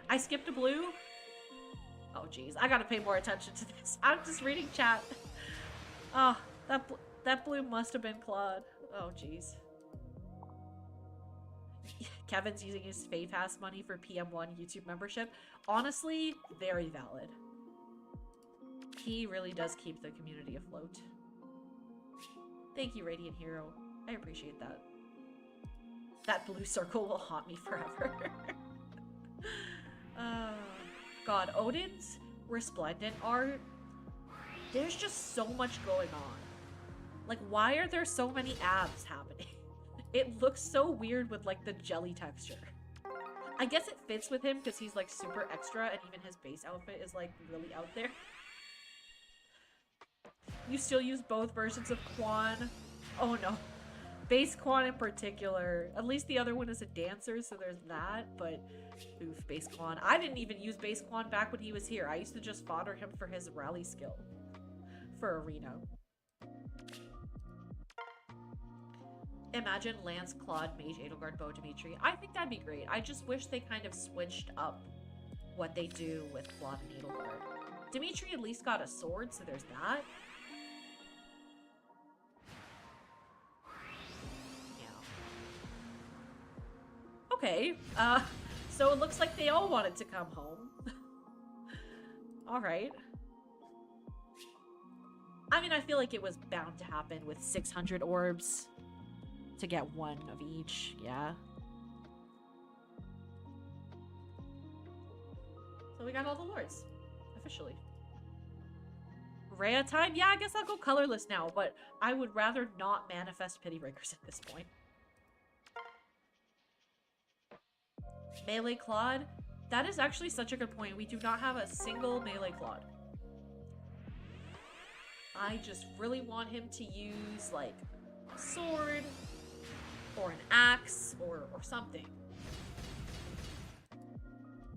I skipped a blue. Oh, geez. I gotta pay more attention to this. I'm just reading chat. Oh, that blue must have been Claude. Oh, geez. Kevin's using his FaePass money for PM1 YouTube membership. Honestly, very valid. He really does keep the community afloat. Thank you, Radiant Hero. I appreciate that. That blue circle will haunt me forever. God, Odin's Resplendent art. There's just so much going on. Like, why are there so many abs happening? It looks so weird with, like, the jelly texture. I guess it fits with him because he's, like, super extra, and even his base outfit is, like, really out there. You still use both versions of Quan? Oh, no. Base Quan in particular. At least the other one is a dancer, so there's that, but oof, Base Quan. I didn't even use Base Quan back when he was here. I used to just fodder him for his rally skill. For Arena. Imagine Lance, Claude, Mage, Edelgard, Bow, Dimitri. I think that'd be great. I just wish they kind of switched up what they do with Claude and Edelgard. Dimitri at least got a sword, so there's that. Okay, so it looks like they all wanted to come home. Alright. I mean, I feel like it was bound to happen with 600 orbs to get one of each, yeah. So we got all the lords, officially. Rhea time? Yeah, I guess I'll go colorless now, but I would rather not manifest pity breakers at this point. Melee Claude? That is actually such a good point. We do not have a single melee Claude. I just really want him to use, like, a sword, or an axe, or something.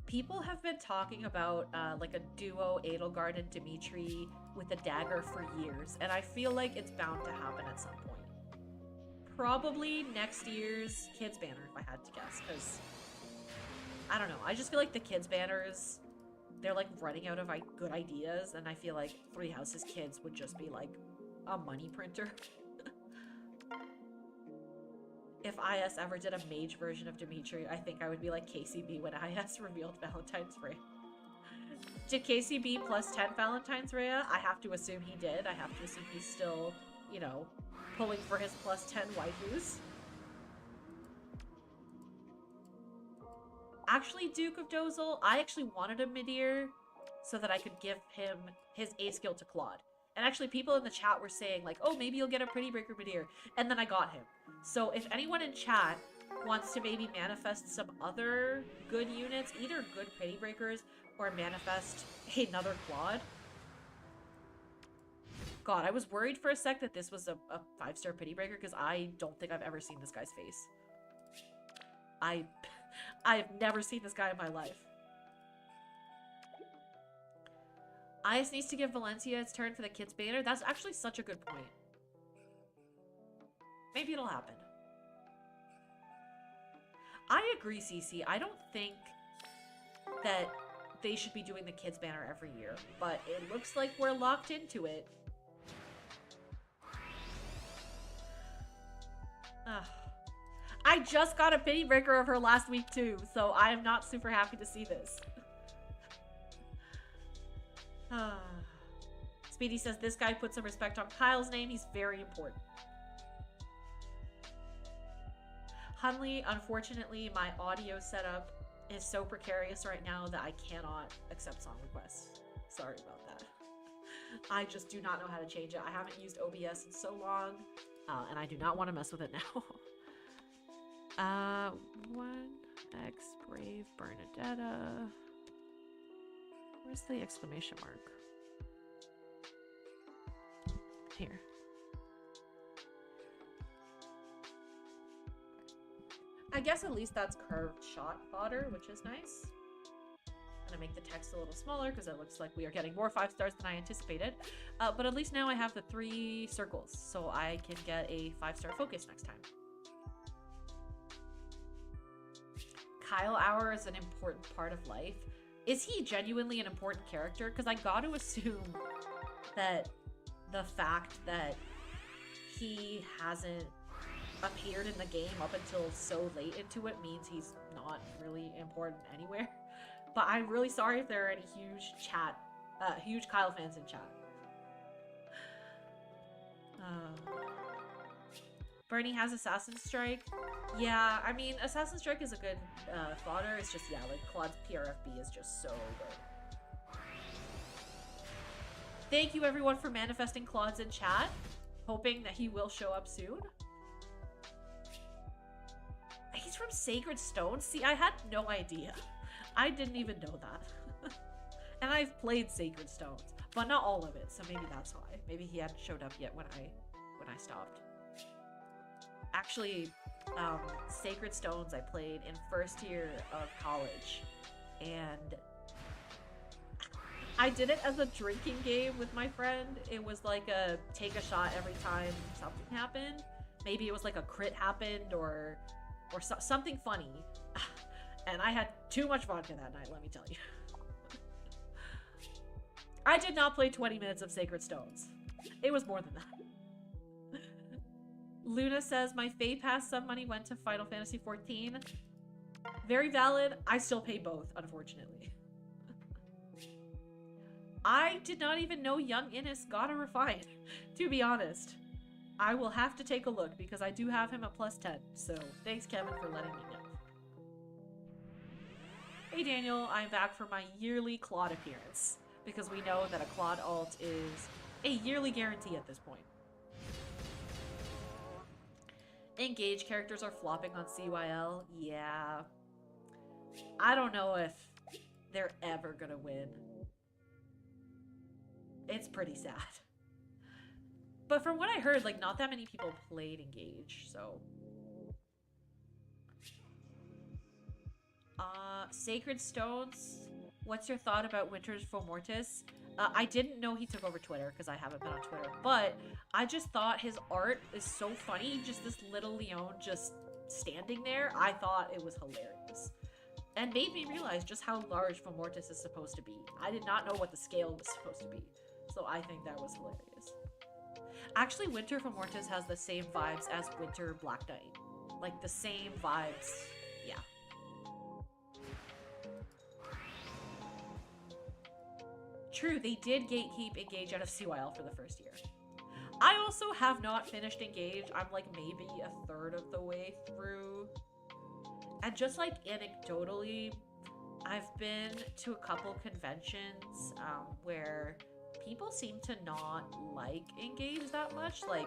People have been talking about, like, a duo Edelgard and Dimitri with a dagger for years, and I feel like it's bound to happen at some point. Probably next year's Kids Banner, if I had to guess, because I don't know. I just feel like the kids banners, they're like running out of good ideas, and I feel like Three Houses Kids would just be like a money printer. If IS ever did a mage version of Dimitri, I think I would be like KCB when IS revealed Valentine's Rhea. Did KCB plus 10 Valentine's Rhea? I have to assume he did. I have to assume he's still, you know, pulling for his plus 10 waifus. Actually, Duke of Dozel, I actually wanted a mid-ear so that I could give him his A skill to Claude. And actually, people in the chat were saying, like, oh, maybe you'll get a Pretty Breaker mid-ear. And then I got him. So if anyone in chat wants to maybe manifest some other good units, either good Pretty Breakers or manifest another Claude. God, I was worried for a sec that this was a 5-star Pretty Breaker because I don't think I've ever seen this guy's face. I've never seen this guy in my life. IS needs to give Valencia its turn for the kids banner. That's actually such a good point. Maybe it'll happen. I agree, Cece. I don't think that they should be doing the kids banner every year, but it looks like we're locked into it. Ugh. I just got a pity breaker of her last week too, so I am not super happy to see this. Speedy says this guy put some respect on Kyle's name. He's very important. Hunley, unfortunately, my audio setup is so precarious right now that I cannot accept song requests. Sorry about that. I just do not know how to change it. I haven't used OBS in so long, and I do not want to mess with it now. 1x Brave Bernadetta. Where's the exclamation mark? here? I guess at least that's curved shot fodder, which is nice. I'm gonna make the text a little smaller because it looks like we are getting more 5 stars than I anticipated. But at least now I have the 3 circles, so I can get a 5-star focus next time. Kyle Hour is an important part of life. Is he genuinely an important character? Because I got to assume that the fact that he hasn't appeared in the game up until so late into it means he's not really important anywhere. But I'm really sorry if there are any huge Kyle fans in chat. Bernie has Assassin Strike. Yeah, I mean, Assassin Strike is a good fodder. It's just, yeah, like Claude's PRFB is just so good. Thank you everyone for manifesting Claude's in chat. Hoping that he will show up soon. He's from Sacred Stone? See, I had no idea. I didn't even know that. And I've played Sacred Stones, but not all of it, so maybe that's why. Maybe he hadn't showed up yet when I stopped. Actually, Sacred Stones I played in first year of college, and I did it as a drinking game with my friend. It was like a take a shot every time something happened. Maybe it was like a crit happened or something funny. And I had too much vodka that night, let me tell you. I did not play 20 minutes of Sacred Stones. It was more than that. Luna says, my Fae Pass sub money went to Final Fantasy XIV. Very valid. I still pay both, unfortunately. I did not even know young Innes got a refine, to be honest. I will have to take a look because I do have him at +10, so thanks Kevin for letting me know. Hey Daniel, I'm back for my yearly Claude appearance, because we know that a Claude alt is a yearly guarantee at this point. Engage characters are flopping on CYL. Yeah. I don't know if they're ever gonna win. It's pretty sad. But from what I heard, like, not that many people played Engage, so... Sacred Stones, what's your thought about Winter's Full Mortis? I didn't know he took over Twitter, because I haven't been on Twitter, but I just thought his art is so funny, just this little Leon just standing there. I thought it was hilarious. And made me realize just how large Full Mortis is supposed to be. I did not know what the scale was supposed to be, so I think that was hilarious. Actually, Winter Full Mortis has the same vibes as Winter Black Knight. Like, the same vibes. Yeah. True, they did gatekeep Engage out of CYL for the first year. I also have not finished Engage. I'm like maybe a third of the way through. And just like anecdotally, I've been to a couple conventions where people seem to not like Engage that much. Like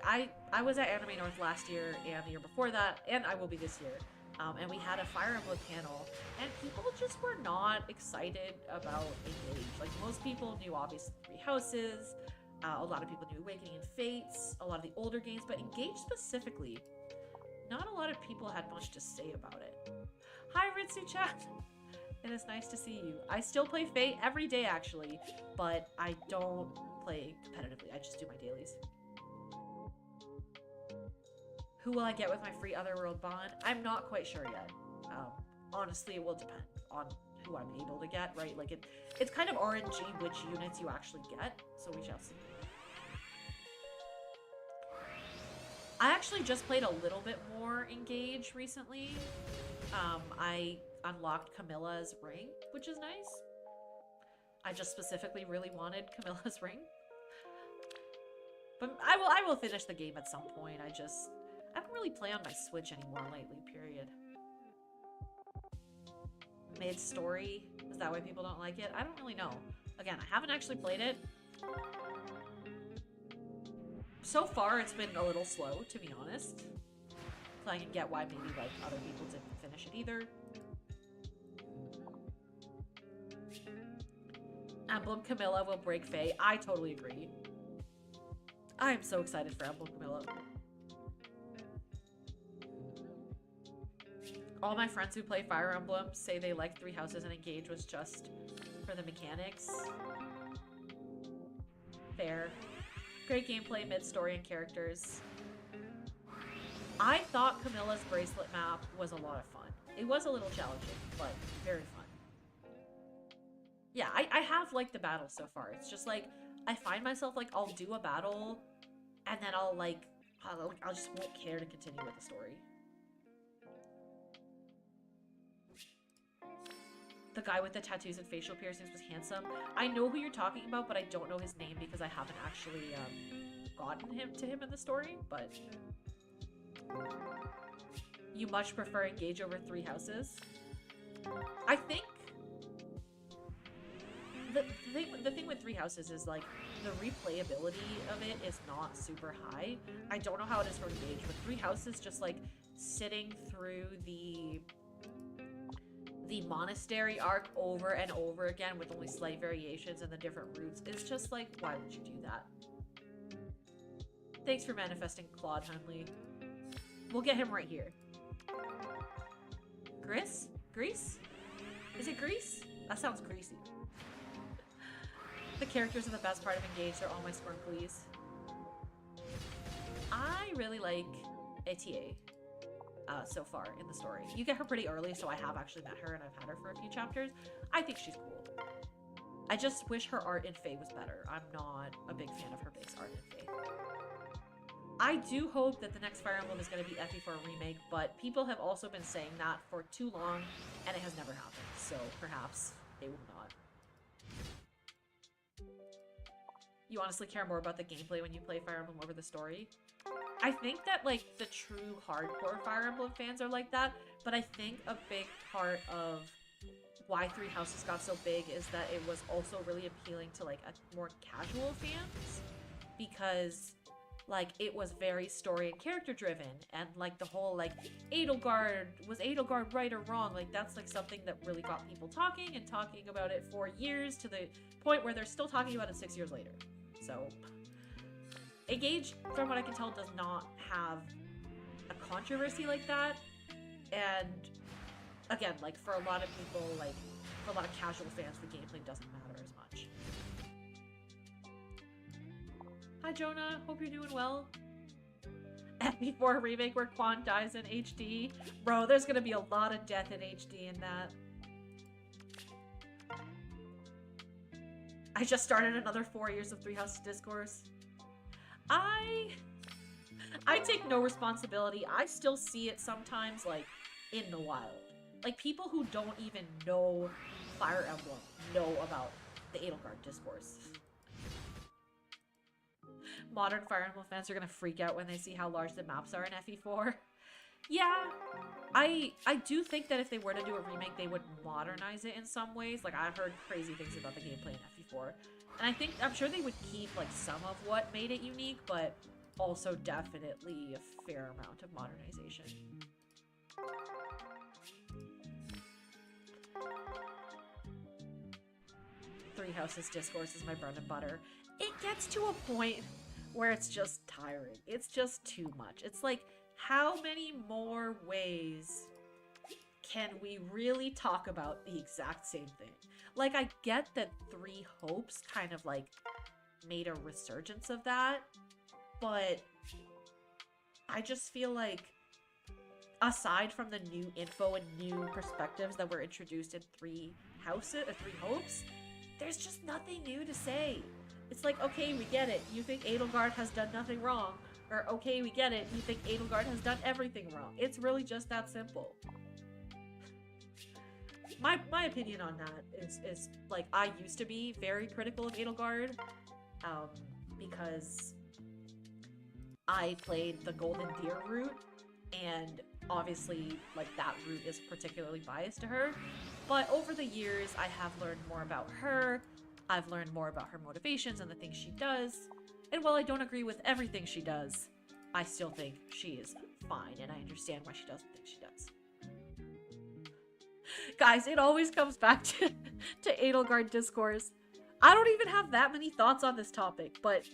I was at Anime North last year and the year before that, and I will be this year. And we had a Fire Emblem panel, and people just were not excited about Engage. Like, most people knew, obviously, 3 Houses, a lot of people knew Awakening and Fates, a lot of the older games, but Engage specifically, not a lot of people had much to say about it. Hi, Ritsu-chan! It is nice to see you. I still play Fate every day, actually, but I don't play competitively. I just do my dailies. Who will I get with my free Otherworld bond? I'm not quite sure yet. Honestly, it will depend on who I'm able to get, right? Like, it's kind of RNG which units you actually get, so we shall see. I actually just played a little bit more Engage recently. I unlocked Camilla's ring, which is nice. I just specifically really wanted Camilla's ring. But I will finish the game at some point. I don't really play on my Switch anymore lately, period. Mid-story? Is that why people don't like it? I don't really know. Again, I haven't actually played it. So far, it's been a little slow, to be honest. So I can get why maybe, like, other people didn't finish it either. Emblem Camilla will break Fae. I totally agree. I'm so excited for Emblem Camilla. All my friends who play Fire Emblem say they like Three Houses and Engage was just for the mechanics. Fair. Great gameplay, mid-story, and characters. I thought Camilla's bracelet map was a lot of fun. It was a little challenging, but very fun. Yeah, I have liked the battle so far. It's just like, I find myself like, I'll do a battle, and then I'll like, I'll just won't care to continue with the story. The guy with the tattoos and facial piercings was handsome. I know who you're talking about, but I don't know his name because I haven't actually gotten to him in the story, but... You much prefer Engage over Three Houses? I think... The thing with Three Houses is, like, the replayability of it is not super high. I don't know how it is for Engage, but Three Houses just, like, sitting through the monastery arc over and over again with only slight variations and the different routes. It's just like, why would you do that? Thanks for manifesting Claude, Hunley. We'll get him right here. Grease? Grease? Is it Grease? That sounds greasy. The characters are the best part of Engage. They're all my squirmplies. I really like ATA. So far in the story. You get her pretty early, so I have actually met her and I've had her for a few chapters. I think she's cool. I just wish her art in Fae was better. I'm not a big fan of her base art in Fae. I do hope that the next Fire Emblem is going to be FE4 remake, but people have also been saying that for too long and it has never happened, so perhaps they will not. You honestly care more about the gameplay when you play Fire Emblem over the story? I think that, like, the true hardcore Fire Emblem fans are like that, but I think a big part of why Three Houses got so big is that it was also really appealing to, like, a more casual fans, because, like, it was very story and character driven, and, like, the whole, like, was Edelgard right or wrong? Like, that's, like, something that really got people talking and talking about it for years, to the point where they're still talking about it 6 years later. So... Engage, from what I can tell, does not have a controversy like that, and again, like, for a lot of people, like, for a lot of casual fans, the gameplay doesn't matter as much. Hi Jonah, hope you're doing well. FE4 remake where Quan dies in HD. Bro, there's gonna be a lot of death in HD in that. I just started another 4 years of Three Houses Discourse. I take no responsibility. I still see it sometimes, like, in the wild. Like, people who don't even know Fire Emblem know about the Edelgard discourse. Modern Fire Emblem fans are gonna freak out when they see how large the maps are in FE4. Yeah, I do think that if they were to do a remake, they would modernize it in some ways. Like, I've heard crazy things about the gameplay in FE4. And I'm sure they would keep, like, some of what made it unique, but also definitely a fair amount of modernization. Three Houses Discourse is my bread and butter. It gets to a point where it's just tiring. It's just too much. It's like, how many more ways can we really talk about the exact same thing? Like, I get that Three Hopes kind of, like, made a resurgence of that, but I just feel like, aside from the new info and new perspectives that were introduced in Three Hopes, there's just nothing new to say. It's like, okay, we get it. You think Edelgard has done nothing wrong. Or, okay, we get it. You think Edelgard has done everything wrong. It's really just that simple. My opinion on that is like, I used to be very critical of Edelgard, because I played the Golden Deer route, and obviously, like, that route is particularly biased to her. But over the years, I have learned more about her. I've learned more about her motivations and the things she does. And while I don't agree with everything she does, I still think she is fine, and I understand why she does the things she does. Guys, it always comes back to Edelgard discourse. I don't even have that many thoughts on this topic, but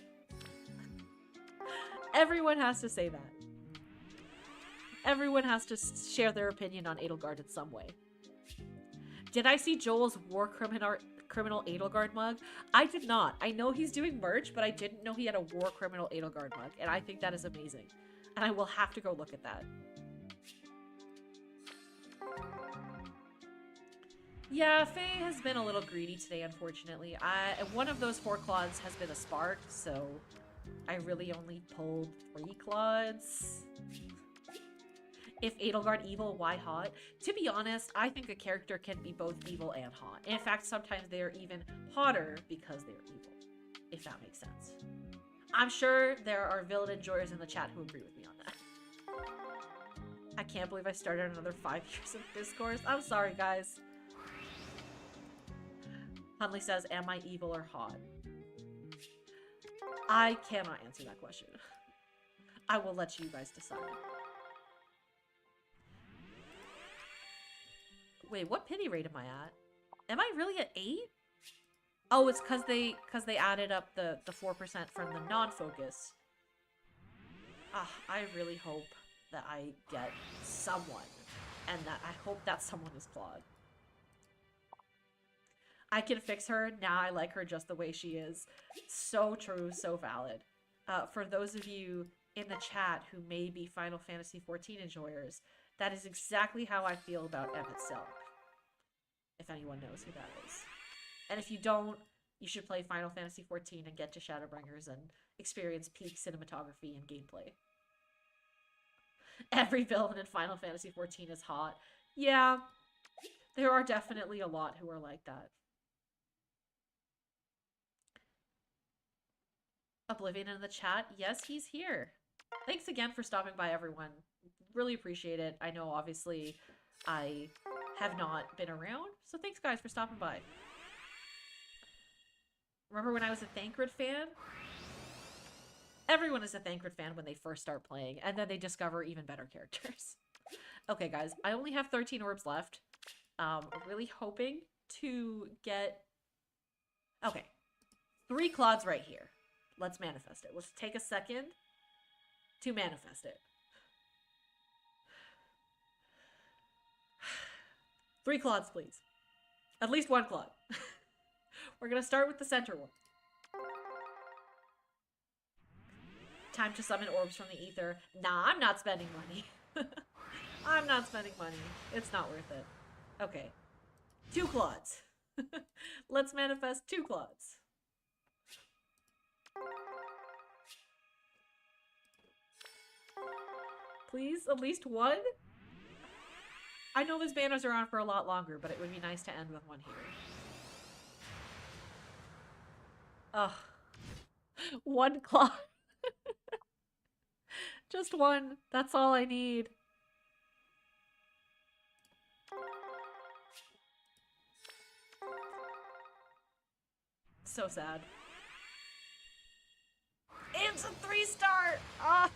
Everyone has to say that. Everyone has to share their opinion on Edelgard in some way. Did I see Joel's War Criminal Edelgard mug? I did not. I know he's doing merch, but I didn't know he had a War Criminal Edelgard mug, and I think that is amazing. And I will have to go look at that. Yeah, Faye has been a little greedy today, unfortunately. One of those 4 Claudes has been a spark, so I really only pulled 3 Claudes. If Edelgard evil, why hot? To be honest, I think a character can be both evil and hot. In fact, sometimes they are even hotter because they are evil, if that makes sense. I'm sure there are villain enjoyers in the chat who agree with me on that. I can't believe I started another 5 years of discourse. I'm sorry, guys. Hunley says, am I evil or hot? I cannot answer that question. I will let you guys decide. Wait, what pity rate am I at? Am I really at 8? Oh, it's because they added up the 4% from the non-focus. I really hope that I get someone, and that I hope that someone is Claude. I can fix her. Now I like her just the way she is. So true, so valid. For those of you in the chat who may be Final Fantasy XIV enjoyers, that is exactly how I feel about Emmett Silk. If anyone knows who that is. And if you don't, you should play Final Fantasy XIV and get to Shadowbringers and experience peak cinematography and gameplay. Every villain in Final Fantasy XIV is hot. Yeah, there are definitely a lot who are like that. Oblivion in the chat. Yes, he's here. Thanks again for stopping by, everyone. Really appreciate it. I know, obviously, I have not been around, so thanks, guys, for stopping by. Remember when I was a Thancred fan? Everyone is a Thancred fan when they first start playing, and then they discover even better characters. Okay, guys, I only have 13 orbs left. Really hoping to get... Okay. 3 Claudes right here. Let's manifest it. Let's take a second to manifest it. 3 Claudes, please. At least 1 Claude. We're gonna start with the center one. Time to summon orbs from the ether. Nah, I'm not spending money. I'm not spending money. It's not worth it. Okay. 2 Claudes. Let's manifest 2 Claudes. Please, at least 1? I know these banners are on for a lot longer, but it would be nice to end with 1 here. Ugh. 1 Claude. Just 1. That's all I need. So sad. It's a 3-star! Ah!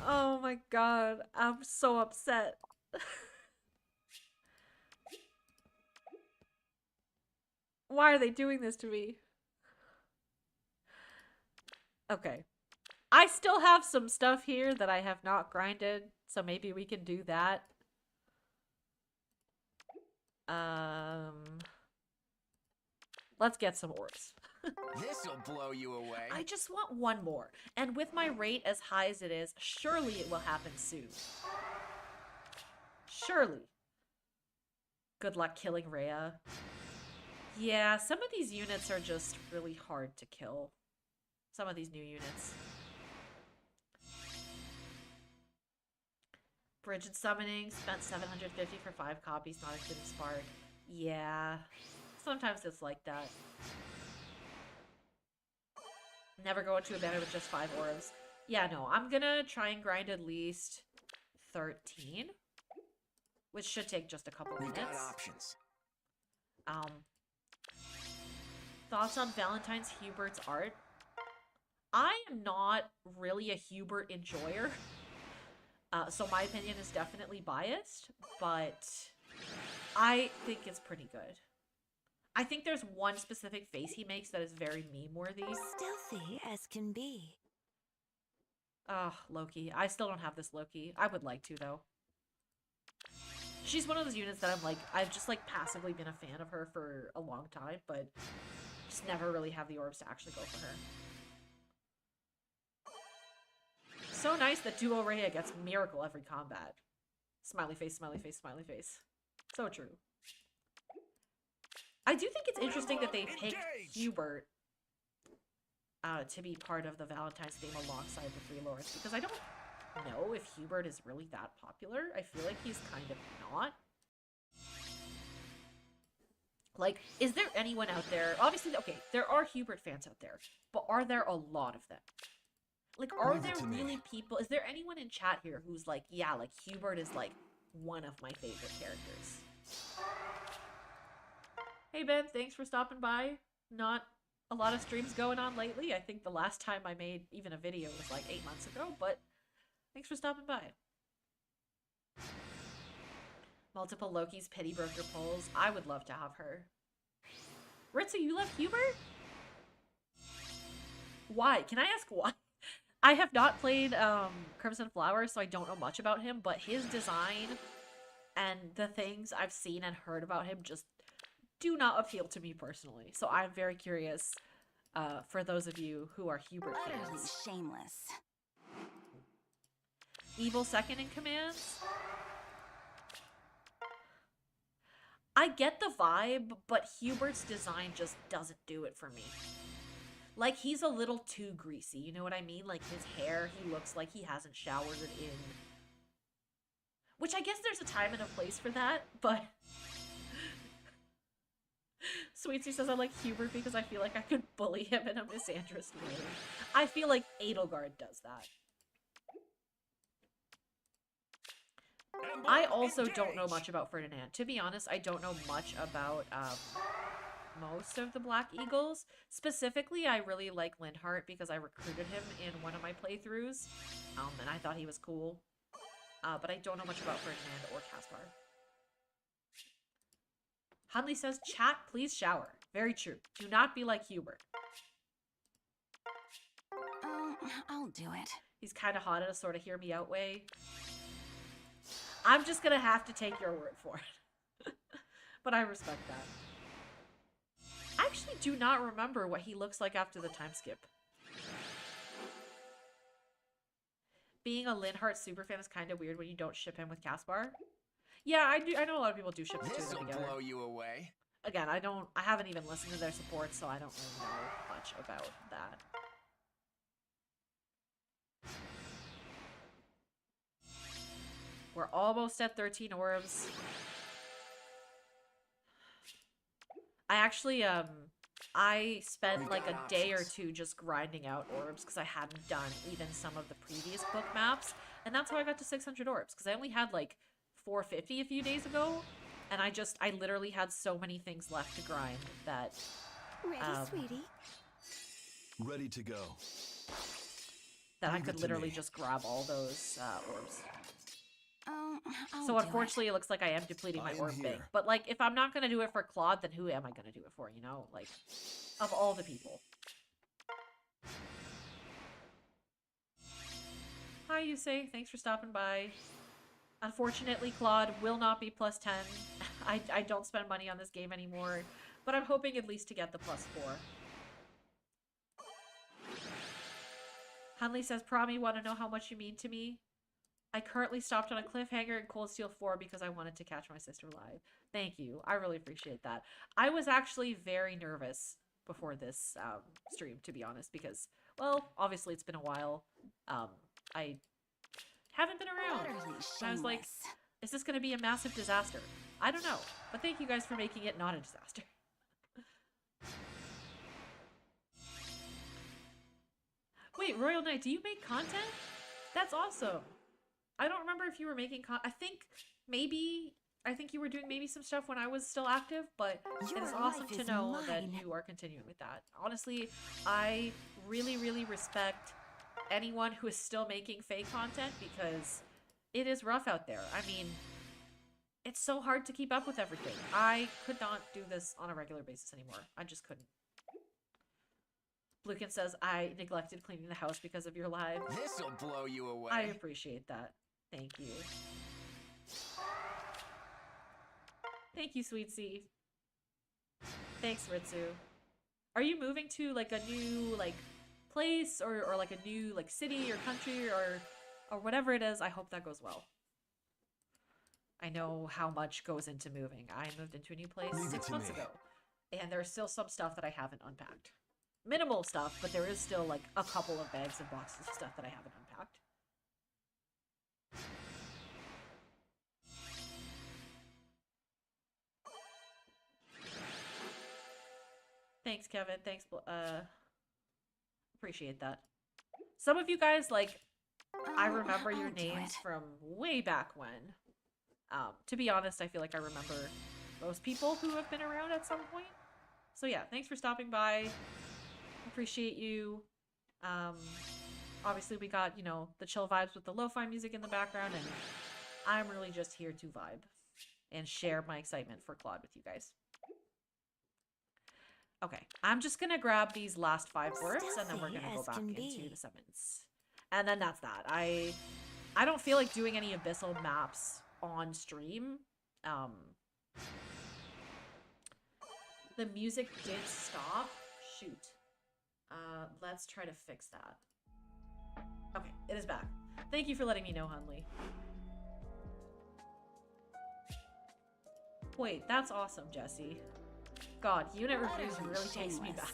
Oh my god, I'm so upset. Why are they doing this to me? Okay. I still have some stuff here that I have not grinded, so maybe we can do that. Let's get some orbs. This'll blow you away. I just want 1 more. And with my rate as high as it is, surely it will happen soon. Surely. Good luck killing Rhea. Yeah, some of these units are just really hard to kill. Some of these new units. Bridget summoning, spent 750 for 5 copies, not a good spark. Yeah, sometimes it's like that. Never go into a banner with just 5 orbs. Yeah, no, I'm gonna try and grind at least 13. Which should take just a couple minutes. We got options. Thoughts on Valentine's Hubert's art? I am not really a Hubert enjoyer. So my opinion is definitely biased, but I think it's pretty good. I think there's one specific face he makes that is very meme-worthy. Stealthy as can be. Ugh, Loki. I still don't have this Loki. I would like to, though. She's one of those units that I'm like, I've just like passively been a fan of her for a long time, but just never really have the orbs to actually go for her. So nice that Duo Rhea gets Miracle every combat. Smiley face, smiley face, smiley face. So true. I do think it's interesting that they picked Hubert to be part of the Valentine's theme alongside the Three Lords, because I don't know if Hubert is really that popular. I feel like he's kind of not. Like, is there anyone out there? Obviously, okay, there are Hubert fans out there, but are there a lot of them? Like, are there really people? Is there anyone in chat here who's like, yeah, like Hubert is like one of my favorite characters? Hey Ben, thanks for stopping by. Not a lot of streams going on lately. I think the last time I made even a video was like 8 months ago, but thanks for stopping by. Multiple Loki's pity broker polls. I would love to have her. Ritsu, you love Hubert? Why? Can I ask why? I have not played Crimson Flower, so I don't know much about him, but his design and the things I've seen and heard about him just do not appeal to me personally. So I'm very curious for those of you who are Hubert Utterly fans. shameless. Evil second in command? I get the vibe, but Hubert's design just doesn't do it for me. Like, he's a little too greasy, you know what I mean? Like, his hair, he looks like he hasn't showered in. Which I guess there's a time and a place for that, but... Sweetsy says I like Hubert because I feel like I could bully him in a misandrist way. I feel like Edelgard does that. I also don't know much about Ferdinand. To be honest, I don't know much about most of the Black Eagles. Specifically, I really like Linhardt because I recruited him in one of my playthroughs, and I thought he was cool. But I don't know much about Ferdinand or Caspar. Hunley says, chat, please shower. Very true. Do not be like Hubert. I'll do it. He's kind of hot in a sort of hear me out way. I'm just gonna have to take your word for it. But I respect that. I actually do not remember what he looks like after the time skip. Being a Linhardt superfan is kind of weird when you don't ship him with Caspar. Yeah, I do. I know a lot of people do ship the two of them together. This'll blow you away. Again, I haven't even listened to their support, so I don't really know much about that. We're almost at 13 orbs. I actually, I spent like a day or two just grinding out orbs because I hadn't done even some of the previous book maps. And that's how I got to 600 orbs, because I only had like 450 a few days ago. And I literally had so many things left to grind that... Ready, sweetie? Ready to go. That I could literally just grab all those orbs. I'll So unfortunately, it looks like I am depleting my orb bank. But like, if I'm not gonna do it for Claude, then who am I gonna do it for? You know, like, of all the people. Hi, you say. Thanks for stopping by. Unfortunately, Claude will not be plus 10. I don't spend money on this game anymore, but I'm hoping at least to get the plus 4. Hunley says, Promi, want to know how much you mean to me? I currently stopped on a cliffhanger in Cold Steel 4 because I wanted to catch my sister live. Thank you. I really appreciate that. I was actually very nervous before this stream, to be honest, because, well, obviously it's been a while. I haven't been around. I was like, is this going to be a massive disaster? I don't know. But thank you guys for making it not a disaster. Wait, Royal Knight, do you make content? That's awesome. I don't remember if you were making I think you were doing maybe some stuff when I was still active, but it is awesome to know that you are continuing with that. Honestly, I really, really respect anyone who is still making Fae content because it is rough out there. I mean, It's so hard to keep up with everything. I could not do this on a regular basis anymore. I just couldn't. Blukin says, I neglected cleaning the house because of your live. This'll blow you away. I appreciate that. Thank you. Thank you, Sweet Sea. Thanks, Ritsu. Are you moving to like a new like place or like a new like city or country or whatever it is? I hope that goes well. I know how much goes into moving. I moved into a new place Leave it 6 to months me. ago, and there's still some stuff that I haven't unpacked. Minimal stuff, but there is still like a couple of bags and boxes of stuff that I haven't unpacked. Thanks, Kevin. Thanks, appreciate that. Some of you guys, like, I remember your I'll do names it. from way back when. To be honest, I feel like I remember most people who have been around at some point. So yeah, thanks for stopping by. Appreciate you. Obviously we got, you know, the chill vibes with the lo-fi music in the background, and I'm really just here to vibe and share my excitement for Claude with you guys. Okay, I'm just gonna grab these last 5 orbs and then we're gonna go back into the summons. And then that's that. I don't feel like doing any abyssal maps on stream. The music did stop. Shoot. Let's try to fix that. Okay, it is back. Thank you for letting me know, Hunley. Wait, that's awesome, Jesse. God, unit reviews really takes me back.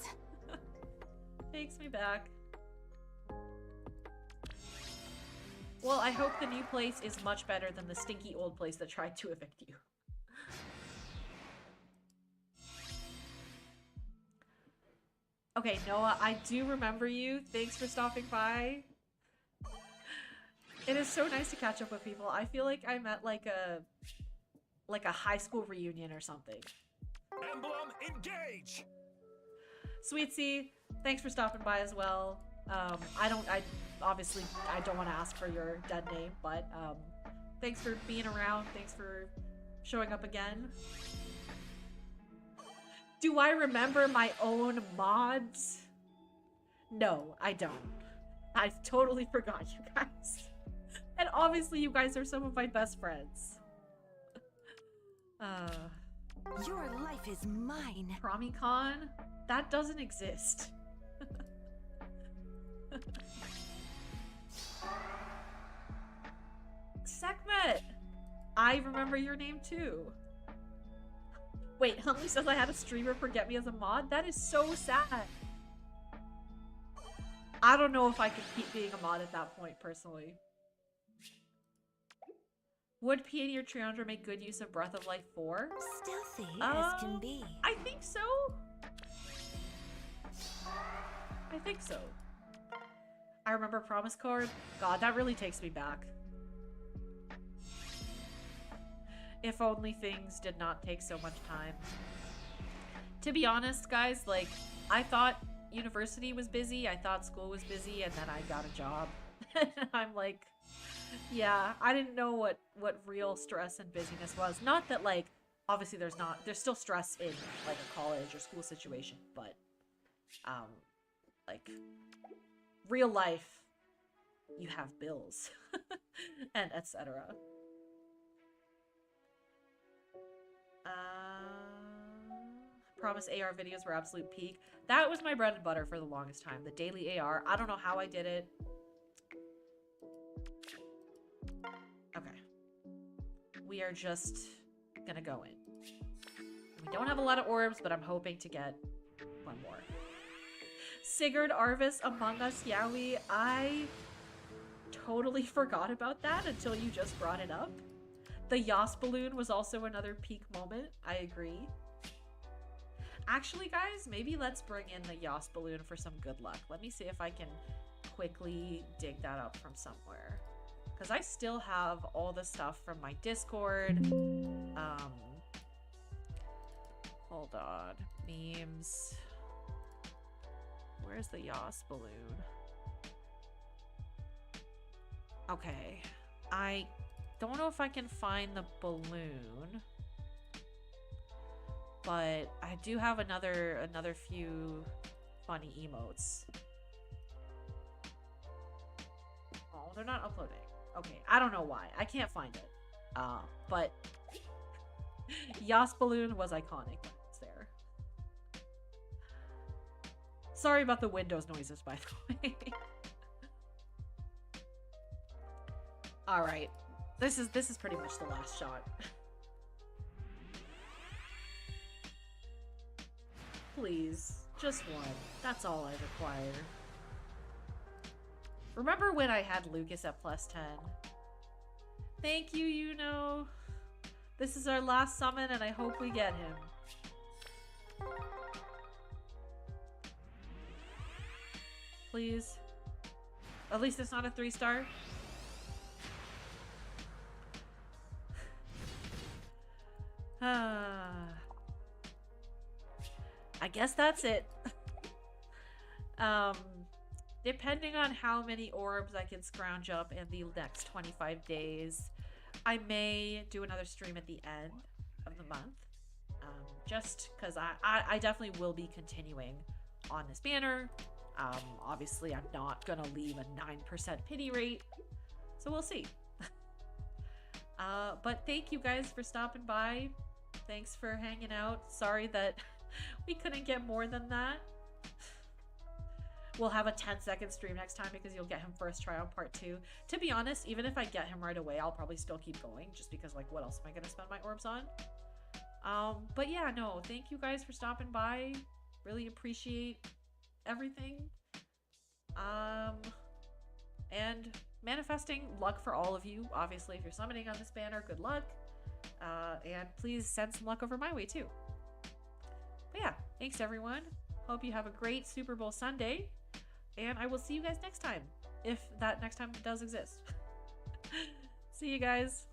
Takes me back. Well, I hope the new place is much better than the stinky old place that tried to evict you. Okay, Noah, I do remember you. Thanks for stopping by. It is so nice to catch up with people. I feel like I'm at like a high school reunion or something. Emblem, engage! Sweet Sea, thanks for stopping by as well. Obviously I don't want to ask for your dead name, but thanks for being around. Thanks for showing up again. Do I remember my own mods? No, I don't. I totally forgot you guys. And obviously you guys are some of my best friends. Your life is mine. PromiCon? That doesn't exist. Sekhmet! I remember your name too. Wait, Huntley says I had a streamer forget me as a mod? That is so sad. I don't know if I could keep being a mod at that point, personally. Would Pioneer Triandra make good use of Breath of Life 4? Stealthy as can be. I think so. I think so. I remember Promise Card. God, that really takes me back. If only things did not take so much time. To be honest, guys, like, I thought university was busy, I thought school was busy, and then I got a job. And I'm like, yeah, I didn't know what real stress and busyness was. Not that, like, obviously there's still stress in, like, a college or school situation, but, like, real life, you have bills, and etc. Promise AR videos were absolute peak. That was my bread and butter for the longest time. The daily AR. I don't know how I did it. Okay. We are just gonna go in. We don't have a lot of orbs, but I'm hoping to get one more. Sigurd Arvis Among Us Yowie. I totally forgot about that until you just brought it up. The Yas balloon was also another peak moment. I agree. Actually, guys, maybe let's bring in the Yas balloon for some good luck. Let me see if I can quickly dig that up from somewhere. Because I still have all the stuff from my Discord. Hold on. Memes. Where's the Yas balloon? Okay. I don't know if I can find the balloon. But I do have another few funny emotes. Oh, they're not uploading. Okay, I don't know why. I can't find it. But Yas balloon was iconic when it was there. Sorry about the Windows noises, by the way. All right, this is pretty much the last shot. Please, just one. That's all I require. Remember when I had Lucas at +10? Thank you, you know. This is our last summon, and I hope we get him. Please. At least it's not a 3-star. I guess that's it. Depending on how many orbs I can scrounge up in the next 25 days, I may do another stream at the end of the month. Just because I definitely will be continuing on this banner. Obviously, I'm not going to leave a 9% pity rate, so we'll see. But thank you guys for stopping by. Thanks for hanging out. Sorry that we couldn't get more than that. We'll have a 10-second stream next time because you'll get him first try on part 2. To be honest, even if I get him right away, I'll probably still keep going just because, like, what else am I going to spend my orbs on? But yeah, no, thank you guys for stopping by. Really appreciate everything. And manifesting luck for all of you. Obviously, if you're summoning on this banner, good luck. And please send some luck over my way too. But yeah, thanks everyone. Hope you have a great Super Bowl Sunday. And I will see you guys next time. If that next time does exist. See you guys.